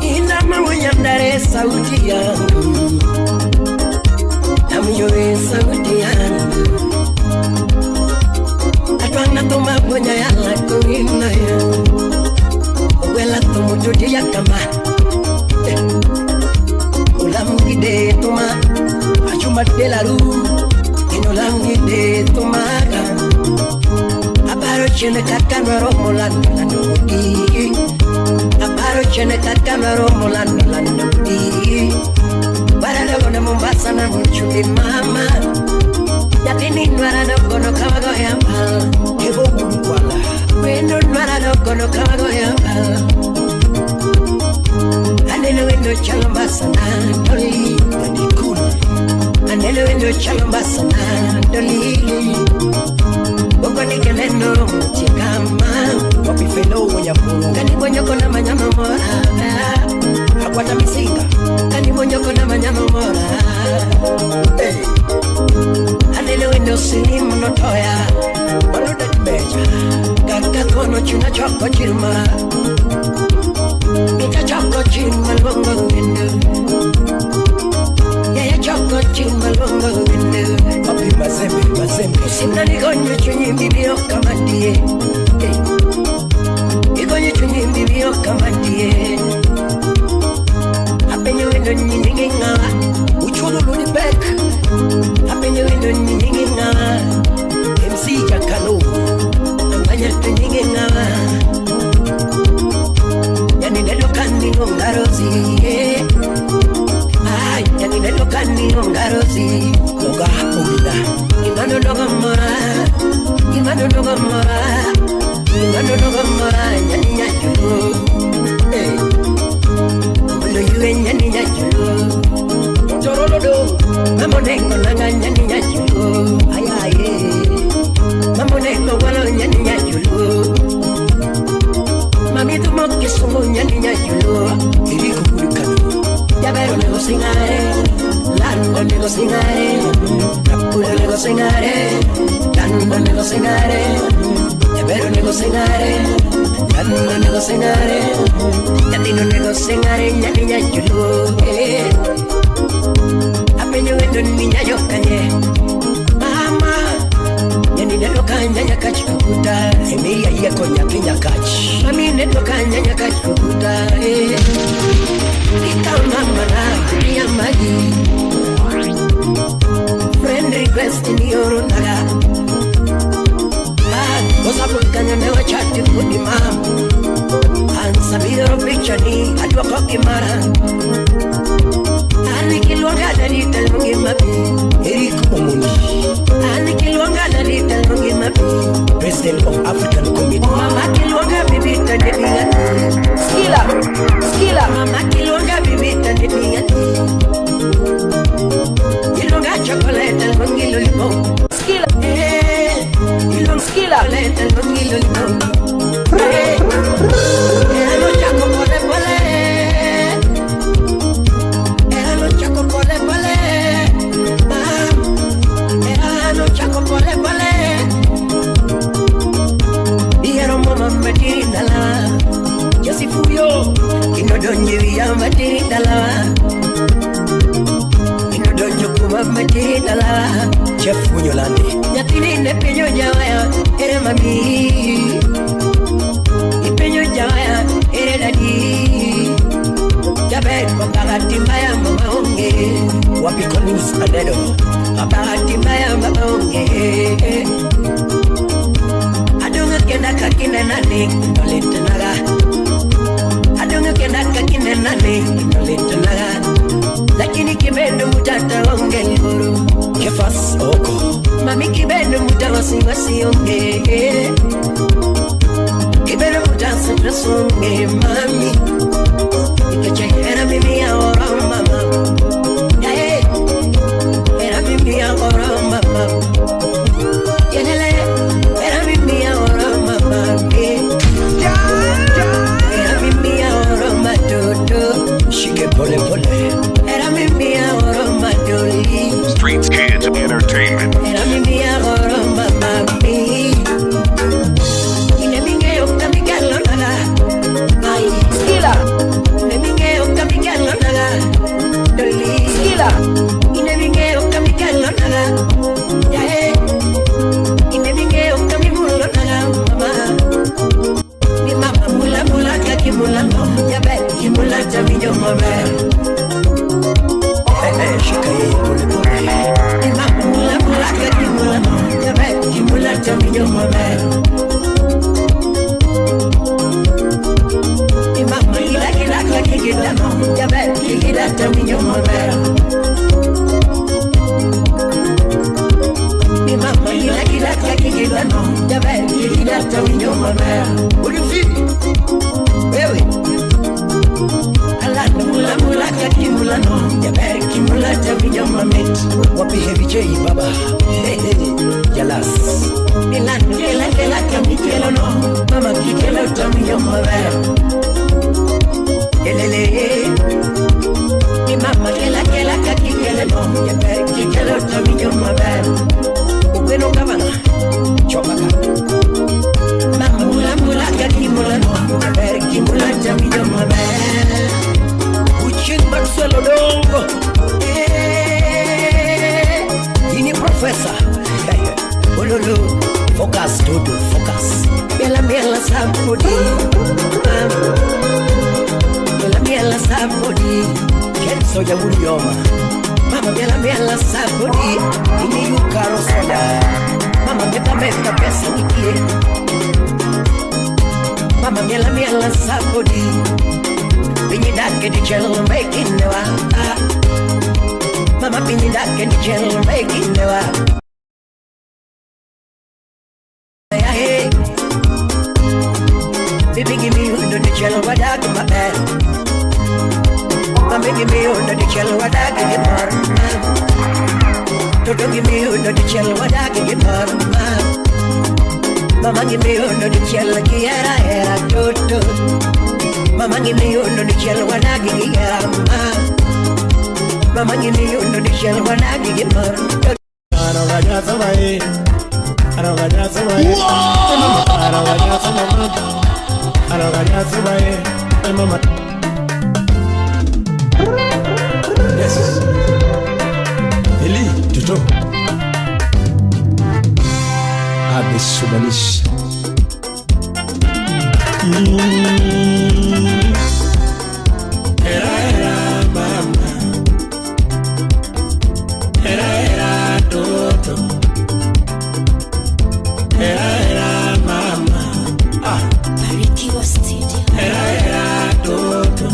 Ina mawanya ndare sauti yangu Namyoe sauti yangu Atwanga toma mawanya yala Kowino yangu Wela tumututi ya kama Ulamgide toma Ajuma delaru Inolamgide tomaga Abaro chene kakamero molando landodi Abaro chene kakamero molando landodi Barada gona Mombasa na mchuli mama Yapini nwara no gono kawago yambal Evo kurukwala kono kago yamba Anelo endo chalamba sana doli Dani cool Anelo endo chalamba sana doli Boko ni keleno chikama Wapi felo wanyambo Kani bonyoko na manyama mora Hakwata misika Kani bonyoko na manyama mora Anelo endo silimu notoya Wano dati beja Kaka kono chuna choko chilma Ita choko chilma longo windu Yaya choko chilma longo windu Papi mazembe Sina nigonyo chunyi mbibio kamadie Nigonyo chunyi mbibio kamadie Apenyo wendo nyingi nga Uchudu luni bek Apenyo wendo nyingi nga MC Jakalo Anganya nyingi nga Yani nelo kandi ngongarozi Ay, yani nelo kandi ngongarozi Loga umida Imano loga mora Imano loga mora Imano loga mora Yani nyajulu Ulu yue yani nyajulu Torolodo Mamo nengo nanga yani nyajulu Ayaye Mamo nengo walo yani nyajulu Mami tu mo kisungu nyani nyajulu Iriko kurikano Yabero nego singare Lando nego singare Rapulo nego singare Lando nego singare Yabero nego singare Lando nego singare Yatino nego singare nyani nyajulu Apenyo wendo ninya yokanye Mama Yani nelo kanya kachi kukuta Emiria yeko nyakinya kachi Mami nelo kanya kachi kukuta Ika unamara kunia maji Friend request ni oro naga Osa pulkanya newa chati kudi mam Ansa bidoro picha ni adwa koki mara Ani kilwanga dari talungi mabi Eriko omuni Ani kilwanga dari talungi mabi President of African Committee Mama kilwanga bibi tandemi gati Skila Mama kilwanga bibi tandemi gati Kilwanga chocolate talungi lollipop Skila Skila talungi lollipop Eno chako pole pole Chaco pole pole, no chaco pole pole. Diero mama madina la, ya si fuyo, ino donye via madina la, ino donye kuma madina la. Chef fuyo lande, ya tini ne peño jawaya, ere mami, i peño jawaya, ere dadi. Jabet babagati mbaya mama onge Wapi Collins Adedo Babagati mbaya mama onge Adunga kenda kakine nani Nolite naga Adunga kenda kakine nani Nolite naga Lakini kibendo mutata onge liburu Kefas oko Mami kibendo mutawasi wasi onge Kibendo mutasa trasonge mami Era mimi ahora mama, era mimi ahora mama, era mimi ahora mama, era mimi ahora matoto, shike pole pole, era mimi ahora matoli. Streets Kids Entertainment. Era mimi ahora mama, ine minge yokta mikalo nala, ay skila. Skila ine minge okamikalo naga yae ine minge okamimulo naga mama mula mula kakimula yabe kimula chaminyo mabe shikaye pole pole mama mula mula kakimula yabe kimula chaminyo mabe mama ila kakikita yabe kikita chaminyo mabe mama ila kakikita yabe kikita chaminyo mabe ulifika Yama met, wapi heavy J baba. Jalas. Milan, kela kami kelo no. Mama kikelo tami yama ver. Kelele. Mi mama kela kaki kelo no. Yaber kikelo tami yama ver. Ubeno kavana. Chopaka. Mama mula kaki mula no. Yaber kimula tami yama ver. Uchin Marcelo Dongo. Ini professor. Ololo, focus, todo, focus. Mela sabodi. Mela sabodi. Kenso ya Willioma. Mama mela sabodi. Ini yukaro soda. Mama meta pesa nikie. Mama mela sabodi. Pini dake di chelo making newa. Mama pini dake di chelo making newa. Baby give me under the chelo wadag my bed. Mama give me under the chelo wadag get more. Toto give me under the chelo wadag get more. Mama give me under the chelo kiera era toto. Mama give me under the chelo wadag get more. Mama give me under the chelo wadag get more. Aroganya sabai. Aroganya sabai. Aroganya sabai. Aroganya sabai. Mama. Yes. Eli, Toto. Habis Subanis. Era mama. Era Toto. Era mama. Barikiwa Studio. Era Toto.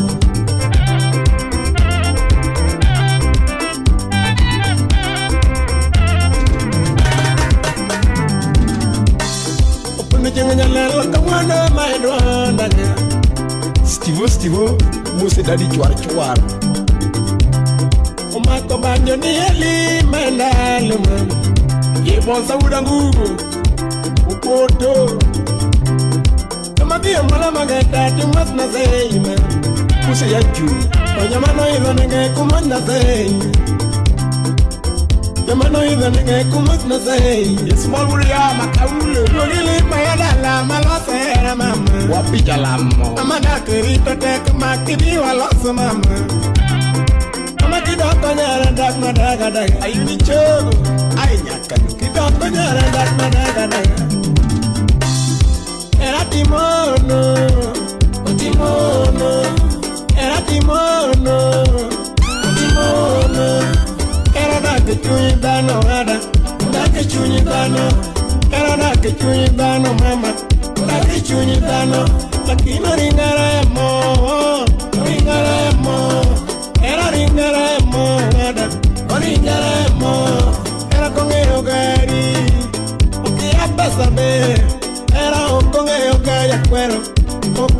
Opune jenganya lelo kamwana maedwana. Stivo, muse dadi cuar. Omako banyo ni eli mendalumu. Yebonsa udangugu. Upoto. Madia mala magata timas na zeima Muse ya juu. Onyamano hizo nenge kumas na zeima Yamano hizo nenge kumas na zeima Small William Makaulu. Lugili mayada la malosera mama Wapita lamo. Amada kirito tek makidi waloso mama Mama kidoko nyara dak madaga daga Ayuni chogo Ay nyakan Kidoko nyara dak madaga daga Era timono, era timono, era da que chuñi dano ada, da que chuñi dano, era da que chuñi dano mama, da que chuñi dano, aquí no ringaremo, era ringaremo ada, ringaremo, era con el gari, porque ya pasa ver. Era un con ellos que ya cuero,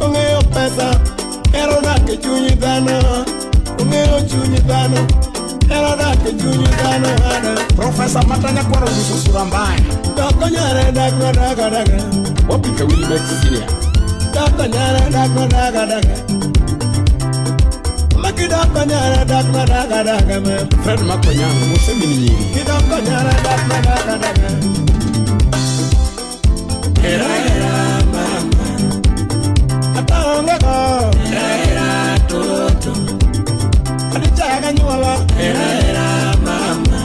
con ellos pesa. Era una que chuñitano, con ellos chuñitano. Era una que chuñitano, Professor Matanya Kwaro Musu Surambaya. Dokonyare daga. Wapika Willy Beck Senior. Dokonyare daga. Maki dokonyare daga, man. Fred Makonyano, Muse Mini. Dokonyare daga. Era mama. Ataonge ko. Era Toto. Adichaga nyuala. Era mama.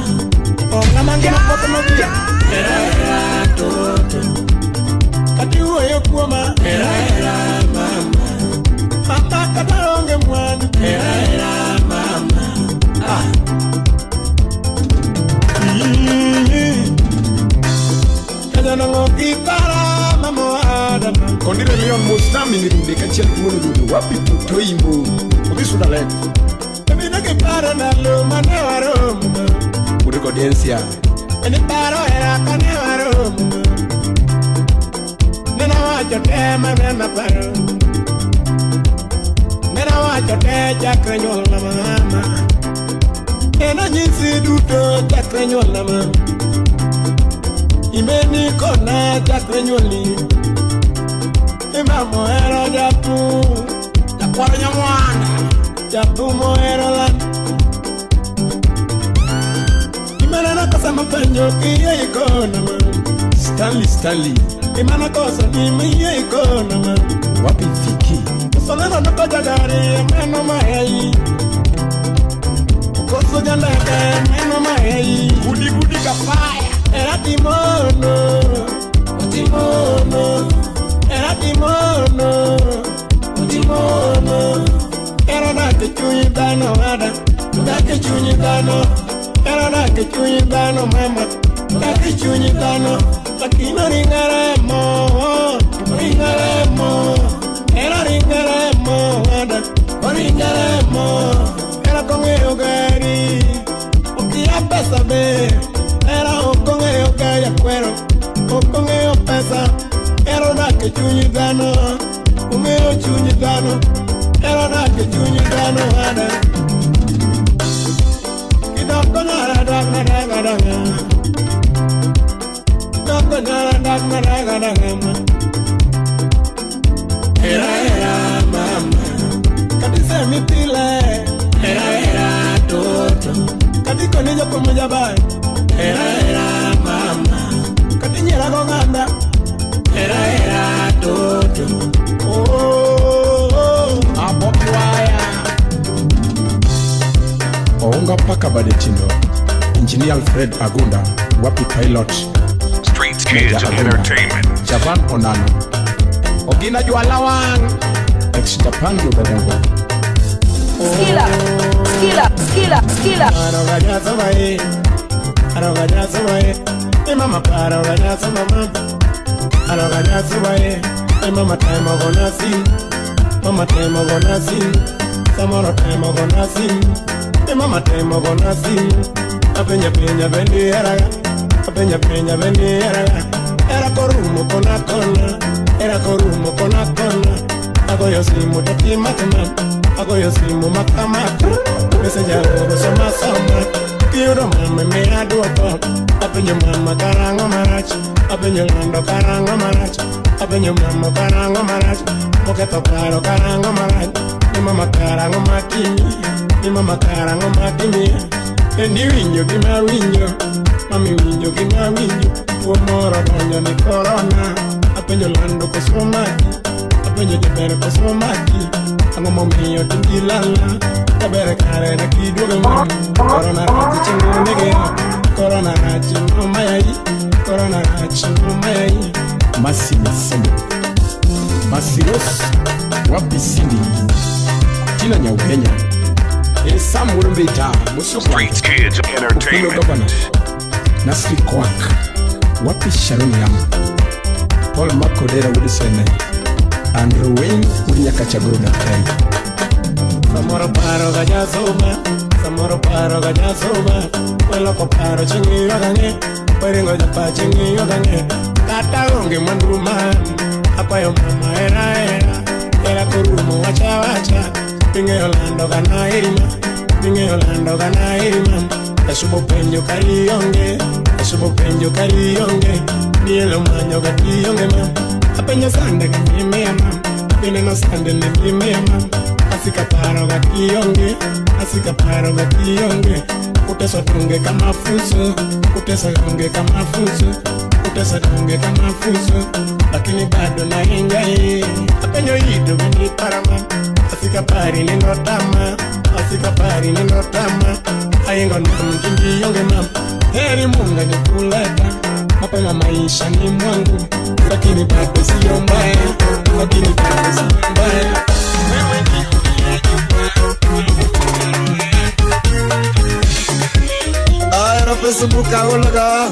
Onga mangina poko mabia. Era Toto. Kati uwe kuoma. Era mama. Mama kataonge mwana. Era mama. Nango kitara mamo adama. Kondire Leon Mostami ni runde kachia kimono dudu. Wapi puto imbo. Obisu na leto. Kamina kipara na luma ne waroma. Ureko densia. Eni paro era kane waroma. Nena wacho tema nena paro. Nena wacho te chakra nyola mama. Ena nyisi duto chakre nyuol na ma Imeni kona chakre nyuoli Imamo ero jatu Jakwaro nyamwana Jatu mo ero lan Imana na kosa mapenyo kiye ikona ma Stanley Imana kosa nime ikona ma wapi Viki Soleno nako jagari meno maei Koso jandaka meno maei Gudi kapaya Era timono Era timono Era nake chunyi dano wada Nake chunyi dano Era nake chunyi dano mama Nake chunyi dano Lakino ringaremo Era ringaremo wada Ringaremo Era kongeo gari Okia pesa be Era okongeo gari akwero Okongeo pesa Era nake chunyi dano Ungeo chunyi dano Era nake chunyi dano wada Kidoko nara dagna Kidoko nara dagna Era mama Kadise mitile Era toto Kadiko nijo kumoja bai Era mama Kadinyera gonganda Era toto Abobi waya Ounga paka badetindo Engineer Alfred Agunda wapi pilot Streets Kids Entertainment. Javan Onano Ogina Jualawang Ex Japan Lugadango Skila Arogaja sabaye Mama para ogaja sama Arogaja sabaye Mama time ogona sin Mama time ogona sin Samoro time ogona sin Mama time ogona sin Apenya bendi eraga Apenya bendi eraga Era korumo kona Agoyo simu tati matman Agoyo simu makamaka Meseja uro sama Kiuro mama me aduoko Apenyo mama karango marachi Apenyo lando karango marachi Apenyo mama karango marachi Moketo karo karango marachi Ni mama karango matimi Endi winyo gima winyo Mami winyo gima winyo Tuo moro donyo ni corona Apenyo lando kosomaki Apenyo jebere kosomaki Ango momiyo tindilala Tabere kare na kidogo mami Corona rachi chingu nege Corona rachi no mayai Masiros wapi Cindy Tina Nyaugenya Samuel Mbita Streets Kids Entertainment. Nasri Kwak wapi Sharon Yam Paul Makodera Wilson Andrew Wayne Ulinyaka Chaguru Daktari Samoro paro gaja soba Welo ko paro chingi yogange Weringo japa chingi yogange Kata unge manduma Akwayo mama era kurumo wacha Pinge Yolando gana irima Eshubo penyo karionge Nielo manyo gatiyonge mam Apenyo sande ganyimea mam Pine no sande nipimea mam Asika paro gatiyonge Kutesa tunge kama fuso Lakini bado na enjoy Apenyo yido gani parama Asika pari nino tama Ayengo mkindi yonge mam Heri munga ni kuleta Mapema maisha ni mwangu Lakini bado siyo mbaya Wewe ni Aero Facebook agolaga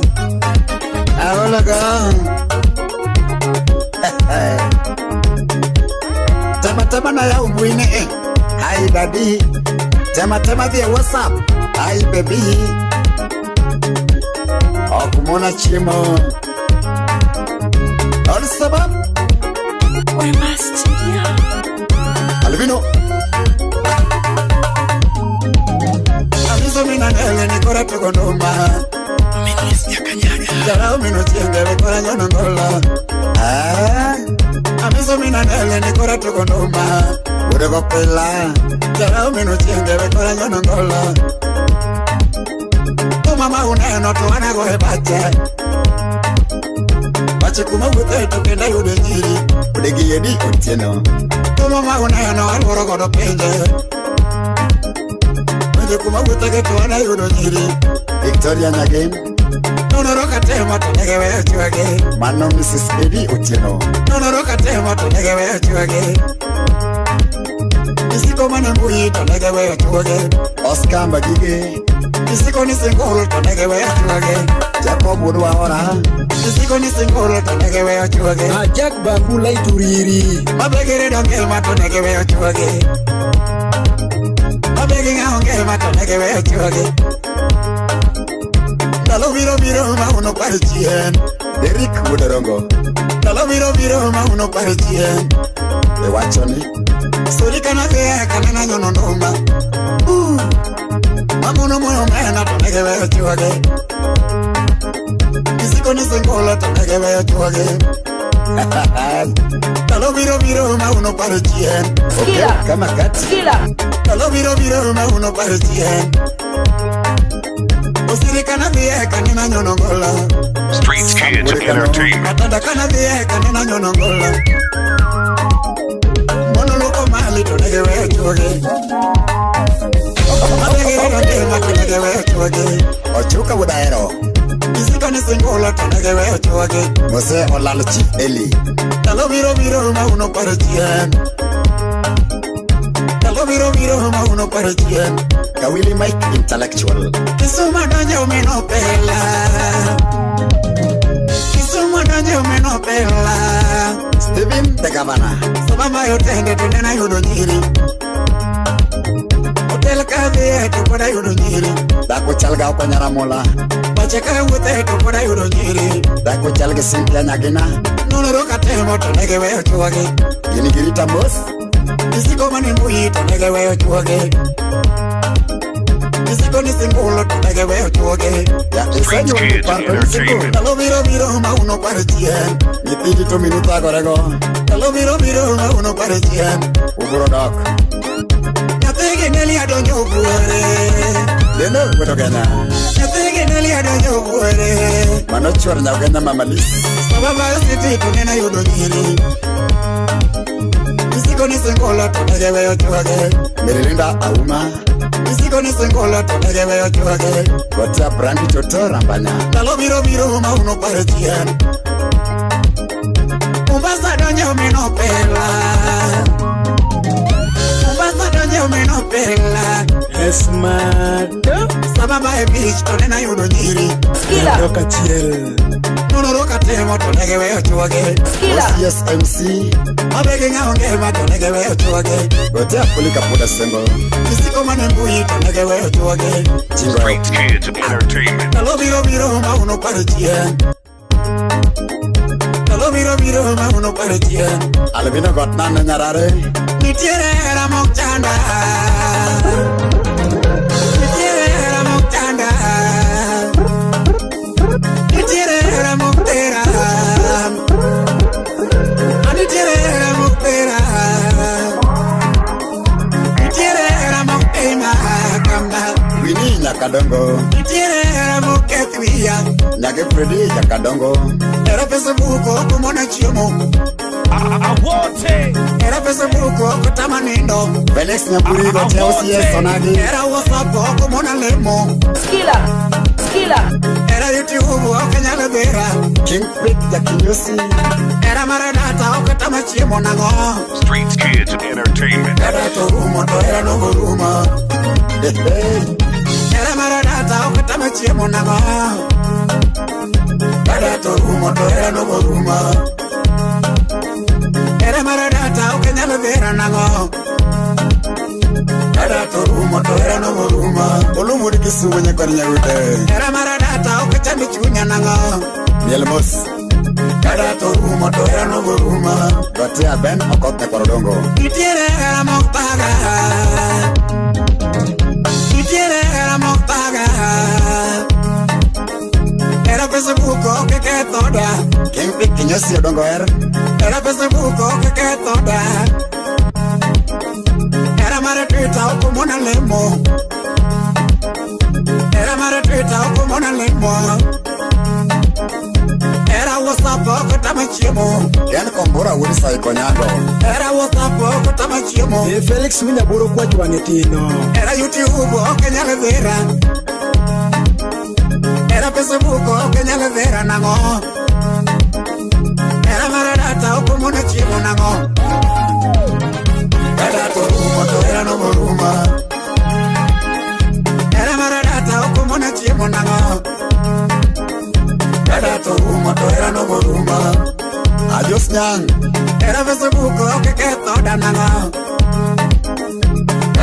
Tema na ya umwine Hi daddy Tema via WhatsApp Hi baby Okumona chimo All sabab Wema Studio Alvino Amizo minane gondoma Jara mino chienge vikora nyono ngola Amiso mina nele nikora to gondoma Ude kopela Jara mino chienge vikora nyono ngola Mama uneno tu anago hebache Bache kumabute tukenda yude njiri Udegi yedi utieno Mama uneno alworo godo penje Bache kumabute ketu ana yude njiri Victoria Nyagen Nonoroka tema tunegewe chuage Mano Mrs. Edi utieno Nonoroka tema tunegewe chuage Isiko manembui tunegewe chuage Oscar Mbagige Isiko ni singolo tunegewe chuage Jacob Udwaora Isiko ni singolo tunegewe chuage Jack Bambula ituriri Mabegere donge matunegewe chuage Mabegi ngaonge matunegewe chuage Dalo viro mauno parchien Derek Mudarongo Dalo viro mauno parchien Ewachoni Sorika na vea kanena nyono noma Mamuno mono mena tunegewe chuage Isiko ni sengola tunegewe chuage Dalo viro mauno parchien Skila Kama kat Skila Dalo viro mauno parchien Osirika na vea kanena nyono ngola Streets Kids Entertainment. Atanda kana vea kanena nyono ngola Mono loko mali tunegewe chuage Ochuka Budaero Isika ni singola tunegewe chuage Mose olalo Chief Eli Dalo viro mauno parchien Dalo viro mauno parchien Kawili Mike Intellectual Kisuma donye umeno pela Kisuma donye umeno pela Steven the Governor Sabama yotende tunena yudo nyiri Hotel kabe tukoda yudo nyiri Dako chalga uko Nyaramola Bacheka wute tukoda yudo nyiri Dako chalga Cynthia Nyagina Nunoroka temo tunegewe chuage Ginigirita Mos Isiko manembui tunegewe chuage Isiko ni singulo tunegewe chuage Ya isenyo uparto isiko Dalo viro mauno parchien Nipidi tu minuta korego Dalo viro mauno parchien Uburo dok Nyatege neli adonyo ubuere Deno kuto kena Nyatege neli adonyo ubuere Mano chuar nyawgena mamalis Sababa siti tunena yudo nyiri Isiko ni singulo tunegewe chuage Mirilinda Auma Isiko ni singola tunegewe chuage Kotia Brandi Toto Rambanya Dalo viro mauno parchien Mombasa donye umeno pela Mombasa donye umeno pela Esmado Sababa beach tonena yudo nyiri Skila Doka Chiel Nunoroka temo tunegewe chuage Skila CSMC Mabegi ngaonge matunegewe chuage Kotia Kulika Puda Sembo Isiko manembui tunegewe chuage Streets Kids Entertainment. Dalo viro mauno parchien Dalo viro mauno parchien Alvino Gotnan Nyarare Nitiere era mokchanda Nitiere era mokchanda Nitiere era moktera Nitiere era moktera Nitiere era moktema kamba Wini Nyakadongo Nitiere era moketwia Nyake Freddy Nyakadongo Era pesa buko kumona chiemo Awote Era pesa buko kutamanindo Felix Nyamburi go Chelsea Sonagi Era WhatsApp kumona lemo Skila Skila Era YouTube wakanyala vera King Freak ya kinyosi Era maradata wakatama chiemo nango Streets Kids Entertainment. Era torumo to era no huruma Era maradata wakatama chiemo nango Era torumo to era no huruma Era maradata wakanyala vera nango Era torumo to era no huruma Olumuri kisuwenye kwa nyarute Era maradata wakachami chunya nango Mielmos Era torumo to era no huruma Gotia Ben okote kwa rodongo Nitiere era moktaga Nitiere era moktaga Mercy odongo era Facebook que toda. Era mare Twitter como una lemo. Era mare Twitter como una lemo. Era WhatsApp ko tamachimo. Yani kombora wuri sai konyando. Era WhatsApp ko tamachimo. Felix winya buru kwa jwanetino. Era YouTube kenyale vera. Era Facebook kenyale vera nango. Era maradata como una chimo nango. Era todo moto era no moruma. Era maradata como una chimo nango. Era todo moto era no moruma. Adiós nyang. Era Facebook que toda nango.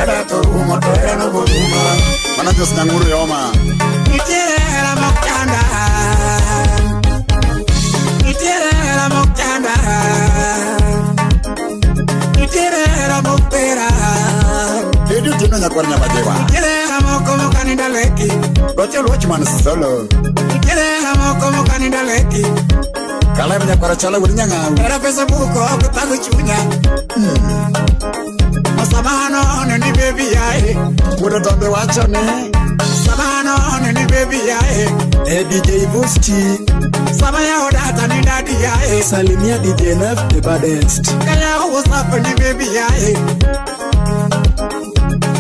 Era todo moto era no moruma. Mana adiós nyang uru yoma. Itera mokanda. Itera mokanda. Itera mokpera. Edu tino nyakwarnya bajewa. Itera mokomo kanida leki. Goche watchman solo. Itera mokomo kanida leki. Kala nyakwara chala wuri nyanga. Era Facebook kutagu chunya. Masamano neni baby yae. Muda tombe wachone. Samano neni baby yae. DJ Busti. Samaya odata ni daddy yae. Salimia DJ Nef the baddest. Kaya WhatsApp ni baby yae.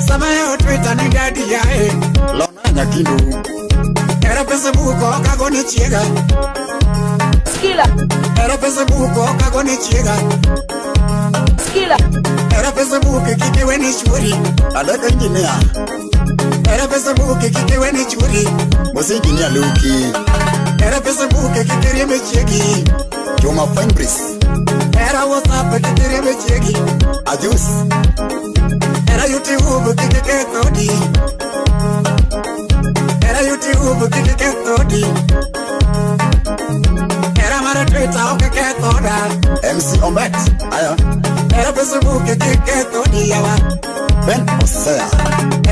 Samaya Twitter ni daddy yae. Lona nyakindu. Era Facebook kagoni chiega. Skila. Era Facebook kagoni chiega. Skila. Era Facebook kikiwe ni shuri. Adaka engineer. Era Facebook kikiwe ni shuri. Mosi engineer Luki. Era Facebook kikiwe ni cheki. Juma Fembris. Era WhatsApp kikiwe ni cheki. Adios. Era YouTube kikiwe todi. Era YouTube kikiwe todi. Era mara Twitter kikiwe toda. MC Ombet. Aya. Era Facebook kikiwe todi yawa. Ben Osea.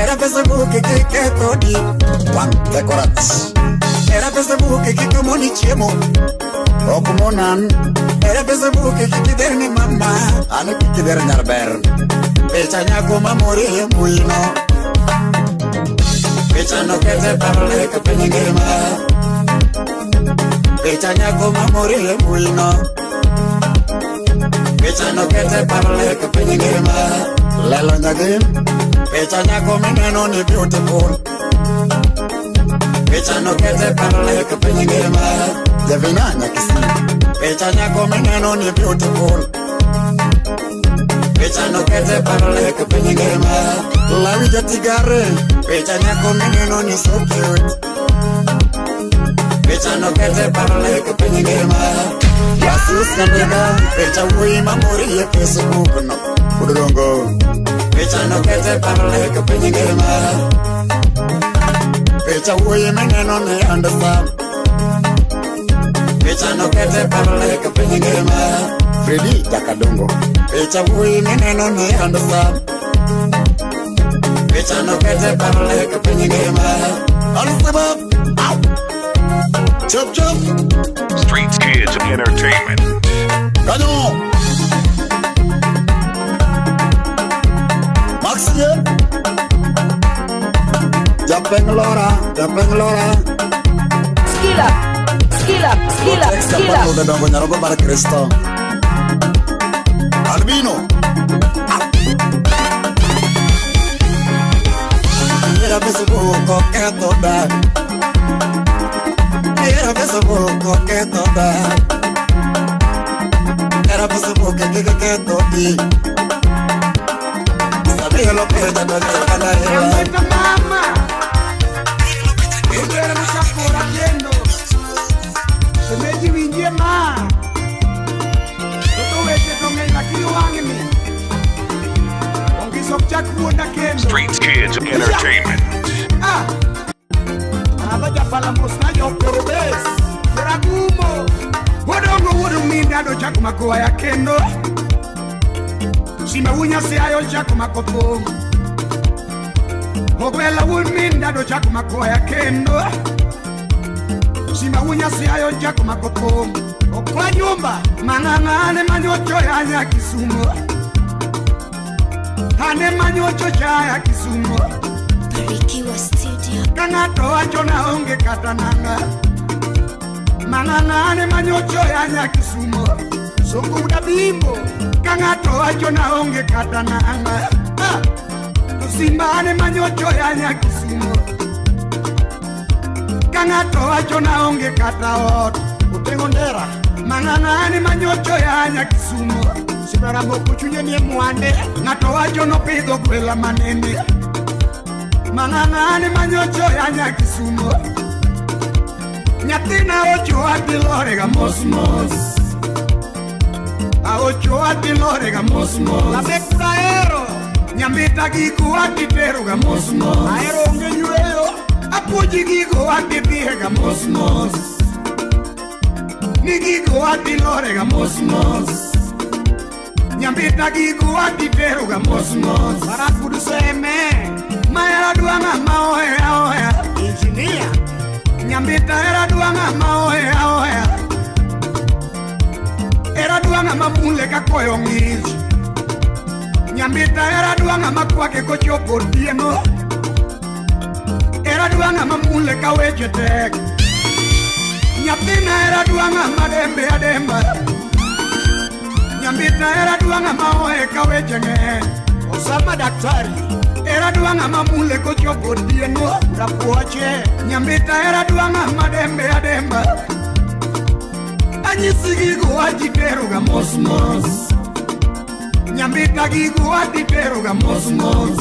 Era Facebook kikiwe todi. Juan Decorat. Era Facebook kikumoni chemo. Okumonan. Era Facebook kikiderne mama. Ane kikiderne narber. Pecha nyako mamori muino. Pecha no kete parle ke penyengema. Pecha nyako mamori muino. Pecha no kete parle ke penyengema. Lelo nyagim. Pecha nyako meneno ni beautiful. Pecha no kete parle ke penyengema. Devina nyakisi. Pecha nyako meneno ni beautiful. Pecha no kete parle ke penyengema. Lawi jatigare. Pecha nyako meneno ni so cute. Pecha no kete parle ke penyengema. Yasus nandega. Pecha wui mamori ye Facebook no. Udurongo. Pecha no kete parle ke penyengema. Pecha wui meneno ni understand. Pecha no kete parle ke penyengema. Freddy Jakadongo. Pecha wui meneno ni understand. Pecha no kete parle ke penyengema. Al-Sabab. Chop chop. Streets Kids Entertainment. Kano. Maxie. Japenglora. Skila. Udah dong nyaroko para Kristo. Albino. Era Facebook que toda. Era Facebook que toda. Era Facebook que toda. Sabía lo que ya no le ganaba. Mama. Era mucha por haciendo. Se me divinye ma. Toto wete kong ay nakiwangin ni. Kung kisok chak mo na kendo. Streets Kids Entertainment. Aba pala mosna yo probes. Ragumo. Wodo minda do chak makoa ya kendo. Si me uña se ayo chak makopo. Mogwela minda do chak makoa ya kendo. Si ma uña se ayo jaco macopo, Okwa nyumba mangangane manyocho ya Kisumu. Hane manyocho ya Kisumu. Barikiwa Studio. Kangato wacho na onge katananga. Mangangane manyocho ya Kisumu. Songo uda bimbo. Kangato wacho na onge katananga. Tusimbane manyocho ya Kisumu. Kangato wacho na onge kataot. Utengondera. Mangangane manyocho ya Kisumu. Sibara moko chunye ni mwande. Ngato wacho no pido kwela manene. Mangangane manyocho ya Kisumu. Nyatina ocho atilorega mosmos. Ocho atilorega mosmos. La bekura ero. Nyambita gigu atiteruga mosmos. Aero unge nyueo. Apuji gigu atitiega mosmos. Nigigu atilorega mosmos. Nyambita gigu atiteruga mosmos. Barakudu seme. Maera duanga maoya oya. Engineer. Nyambita era duanga maoya oya. Era duanga mamule kakoyo ngiji. Nyambita era duanga makwake kochopo dieno. Era duanga mamule kaweche tek. Nyatina era duanga madembe ademba. Nyambita era duanga maoe kaweche nge. Osama daktari. Era duanga mamule kochopo dieno. Rapuache. Nyambita era duanga madembe ademba. Anyisigigo ajiteruga mosmos. Nyambita gigu atiteruga mosmos.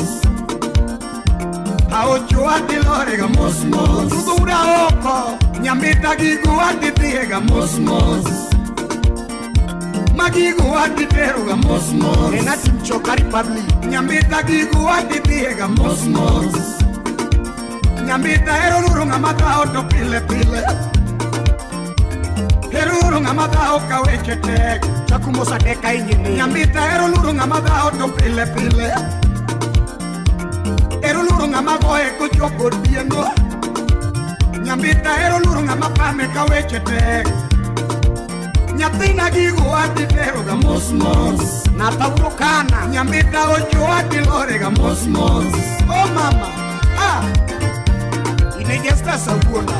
Aocho atilorega mosmos. Tudura oko. Nyambita gigu atitiega mosmos. Magigu atiteruga mosmos. Enati mchokari pabli. Nyambita gigu atitiega mosmos. Nyambita erolurunga mata oto pile pile. Erolurunga mata oka wechetek. Chakumosa deka ingine. Nyambita erolurunga mata oto pile pile. Erolurunga magoe kuchoko dieno. Nyambita erolurunga mapame ka wechetek. Nyatina gigu atiteruga mosmos. Natawurukana. Nyambita ocho atilorega mosmos. Oh mama. Inegesta sabuona.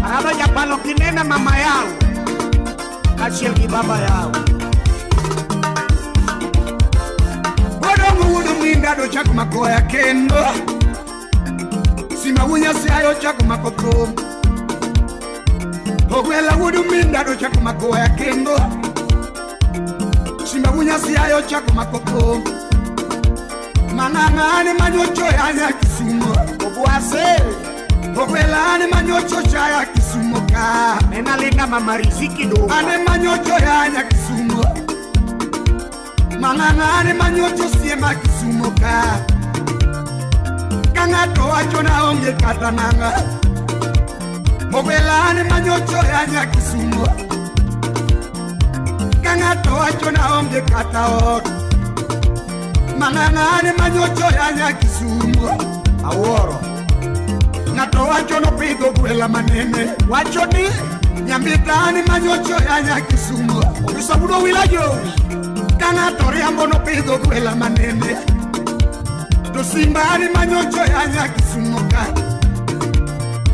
Araba ya palo kinena mama yao. Kachiel ki baba yao. Godongo wudu minda do chako makoya kendo. Sima wunya siayo chako makopo. Ogwela wudu minda do chako makoya kendo. Sima wunya siayo chako makopo. Mangangane manyocho ya Kisumu. Obuase. Ogwela ane manyocho ya Kisumu ka. Nena linga mama riziki do. Ane manyocho ya Kisumu. Mangangane manyocho siema Kisumu ka. Kangato wacho na onge katananga. Ogwela ane manyocho ya Kisumu. Kangato wacho na onge kataot. Mangangane manyocho ya Kisumu. Aworo. Ngato wacho no pido kwela manene. Wacho ni Nyambita ni manyocho ya Kisumu. Obisabudo wilayo. Kangato riambo no pido kwela manene. Tusimba ni manyocho ya Kisumu ka.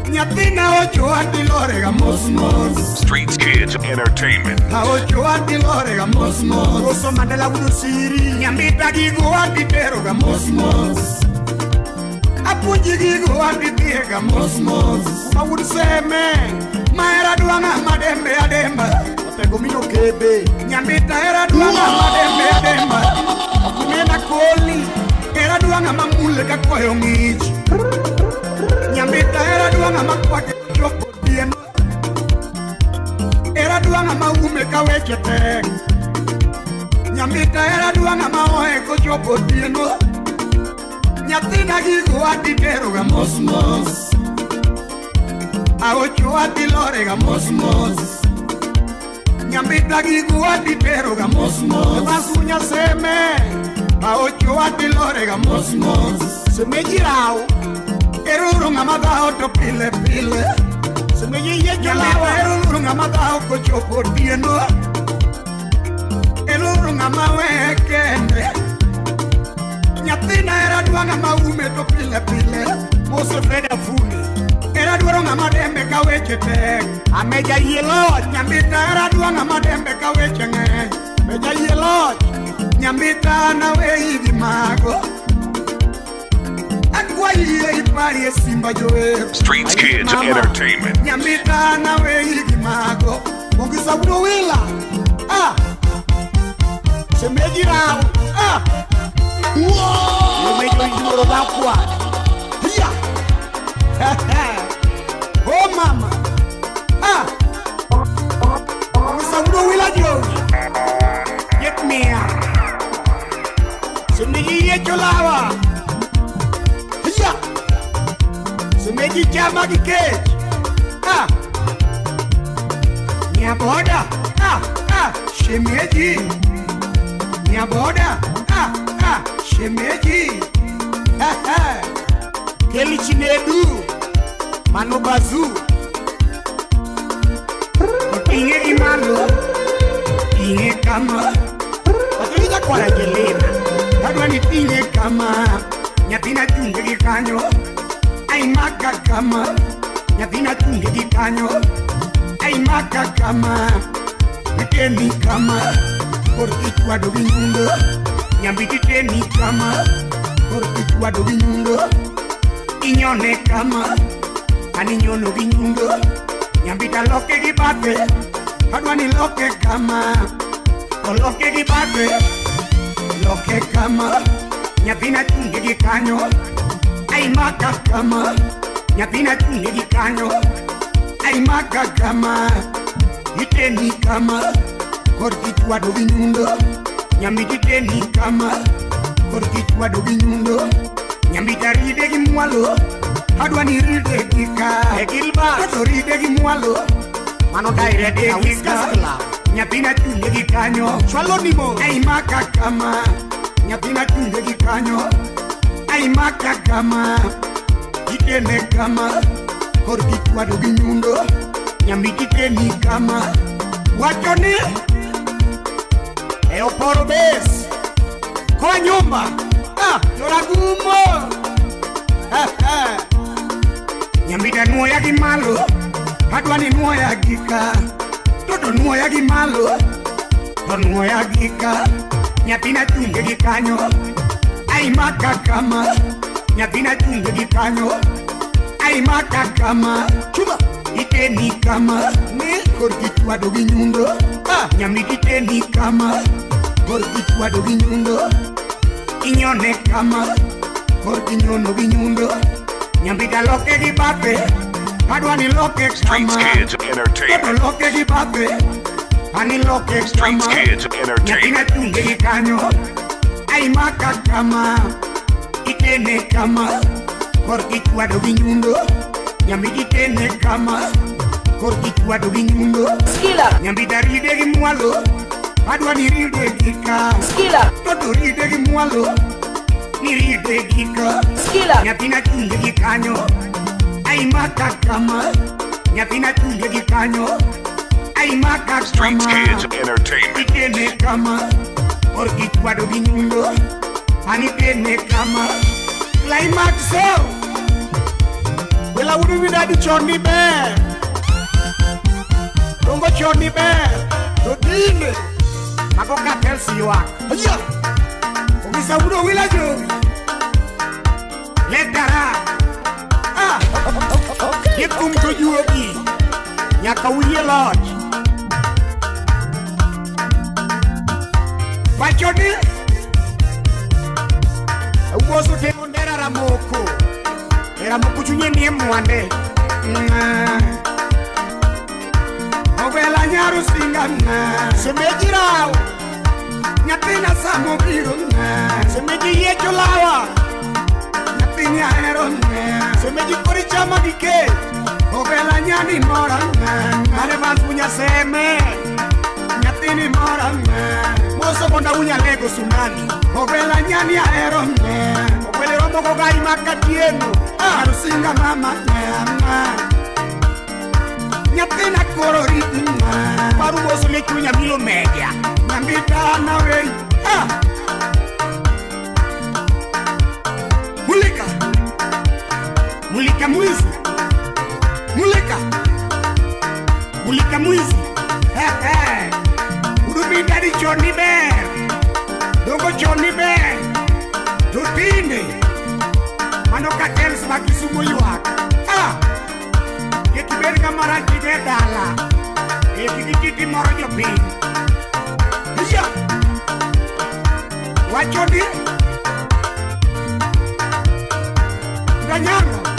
Nyatina ocho atilorega mosmos. Streets Kids Entertainment. Ocho atilorega mosmos. Oso Mandela Budusiri. Nyambita gigu atiteruga mosmos. Apuji gigu atitiega mosmos. Mawuduseme. Maera duanga madembe ademba. Otego mino kebe. Nyambita era duanga madembe ademba. Okumena koli. Era duanga mamule kakoyo ngiji. Nyambita era duanga makwake choko dieno. Era duanga maume kaweche tek. Nyambita era duanga maoe kochoko dieno. Nyatina gigu atiteruga mosmos. Aocho atilorega mosmos. Nyambita gigu atiteruga mosmos. Basunya seme. Aocho atilorega mosmos. Semejirao. Erurunga mata oto pile pile. Semeji ye jalawa elu ngama tau ko chopo dieno. Elu ngama wekende. Nyatina era dua ngama ume to pile pile. Mose freda funi. Era dua ngama dembe kawechete. Ameja yelo nyambita era dua ngama dembe kawechenge. Meja yelo nyambita na weidi mago. Streets Kids Entertainment. Nyambita na weidi mago. Mungisa uno wila. Semeji rao. Wow. Semeji nduro bakwa. Hiya. Oh mama. Mungisa uno wila jo. Get me out. Semeji ye cholawa. Semeji chama kike. Nyaboda. Shemeji. Nyaboda. Shemeji. Keli chinedu. Manobazu. Inge imalo. Inge kama. Patrija kwa jelena. Kadwa ni inge kama. Nyatina tunge kikanyo. Ay maka kama. Nyatina tunge kikanyo. Ay maka kama. Nikeni kama. Korkichwa do vinyundo. Nyambititeni kama. Korkichwa do vinyundo. Inyone kama. Aninyono vinyundo. Nyambita loke gibate. Kadwa ni loke kama. Loke gibate. Loke kama. Nyatina tunge kikanyo. Ay maka kama. Nyatina tunge kikanyo. Ay maka kama. Iteni kama. Korkichwa do vinyundo. Nyambititeni kama. Korkichwa do vinyundo. Nyambita ride gimwalo. Hadwa ni ride kika. Ekilba. Kato ride gimwalo. Mano daire de kika. Nyatina tunge kikanyo. Chwalo nimo. Ay maka kama. Nyatina tunge kikanyo. Ay maka kama. Itene kama. Korkichwa do vinyundo. Nyambititeni kama. Wachoni. Eo poro bes. Kwa nyumba. Yoragumo. Nyambita nuo ya gimalo. Hadwa ni nuo ya gika. Toto nuo ya gimalo. To nuo ya gika. Nyatina tunge gikanyo. Ay maka kama. Nyatina tunge gikanyo. Ay maka kama. Chuma. Iteni kama. Ni korkichwa do vinyundo. Nyambititeni kama. Korkichwa do vinyundo. Inyone kama. Korkinyono vinyundo. Nyambita loke gibate. Hadwa ni loke kama. Streets Kids Entertainment. Loke gibate. Ani loke kama. Streets Kids Entertainment. Nyatina tunge gikanyo. Ay maka kama. Itene kama. Korkichwa do vinyundo. Nyambititene kama. Korkichwa do vinyundo. Skila. Nyambita ride gimwalo. Hadwa ni ride kika. Skila. Toto ride gimwalo. Ni ride kika. Skila. Nyatina tunge gikanyo. Ay maka kama. Nyatina tunge gikanyo. Ay maka kama. Streets Kids Entertainment. Itene kama. Korkichwa do vinyundo. Anitene kama. Climax so. Wela uru vidadi choni be. Rongo choni be. Dodine. Mako katel siwa. Aya. Ugisa uru wila jo. Letara. Yekum to juogi. Nyaka uye lodge. Wachoni. Uwoso tengo ndera ramoko. Era mukuchunye niye mwande. Ovela nyaru singana. Semeji rao. Nyatina samo biro. Semeji ye cholawa. Nyatina hero. Semeji kori chama dike. Ovela nyani mora. Nare vans punya seme. Nyatini mora. Moso konda unya lego sunani. Ovela nyani hero. Ovele romo kogai makatieno. Arusinga mama. nyathina koro ritma paru boso le chunya milo media nyambita na wey mulika mwizi mulika mwizi udumidari choni ber dogo choni ber tutinde mano katel sebagi sumo yuak kiber kamara kide dala kiki moro jopin iya wachodi ganyango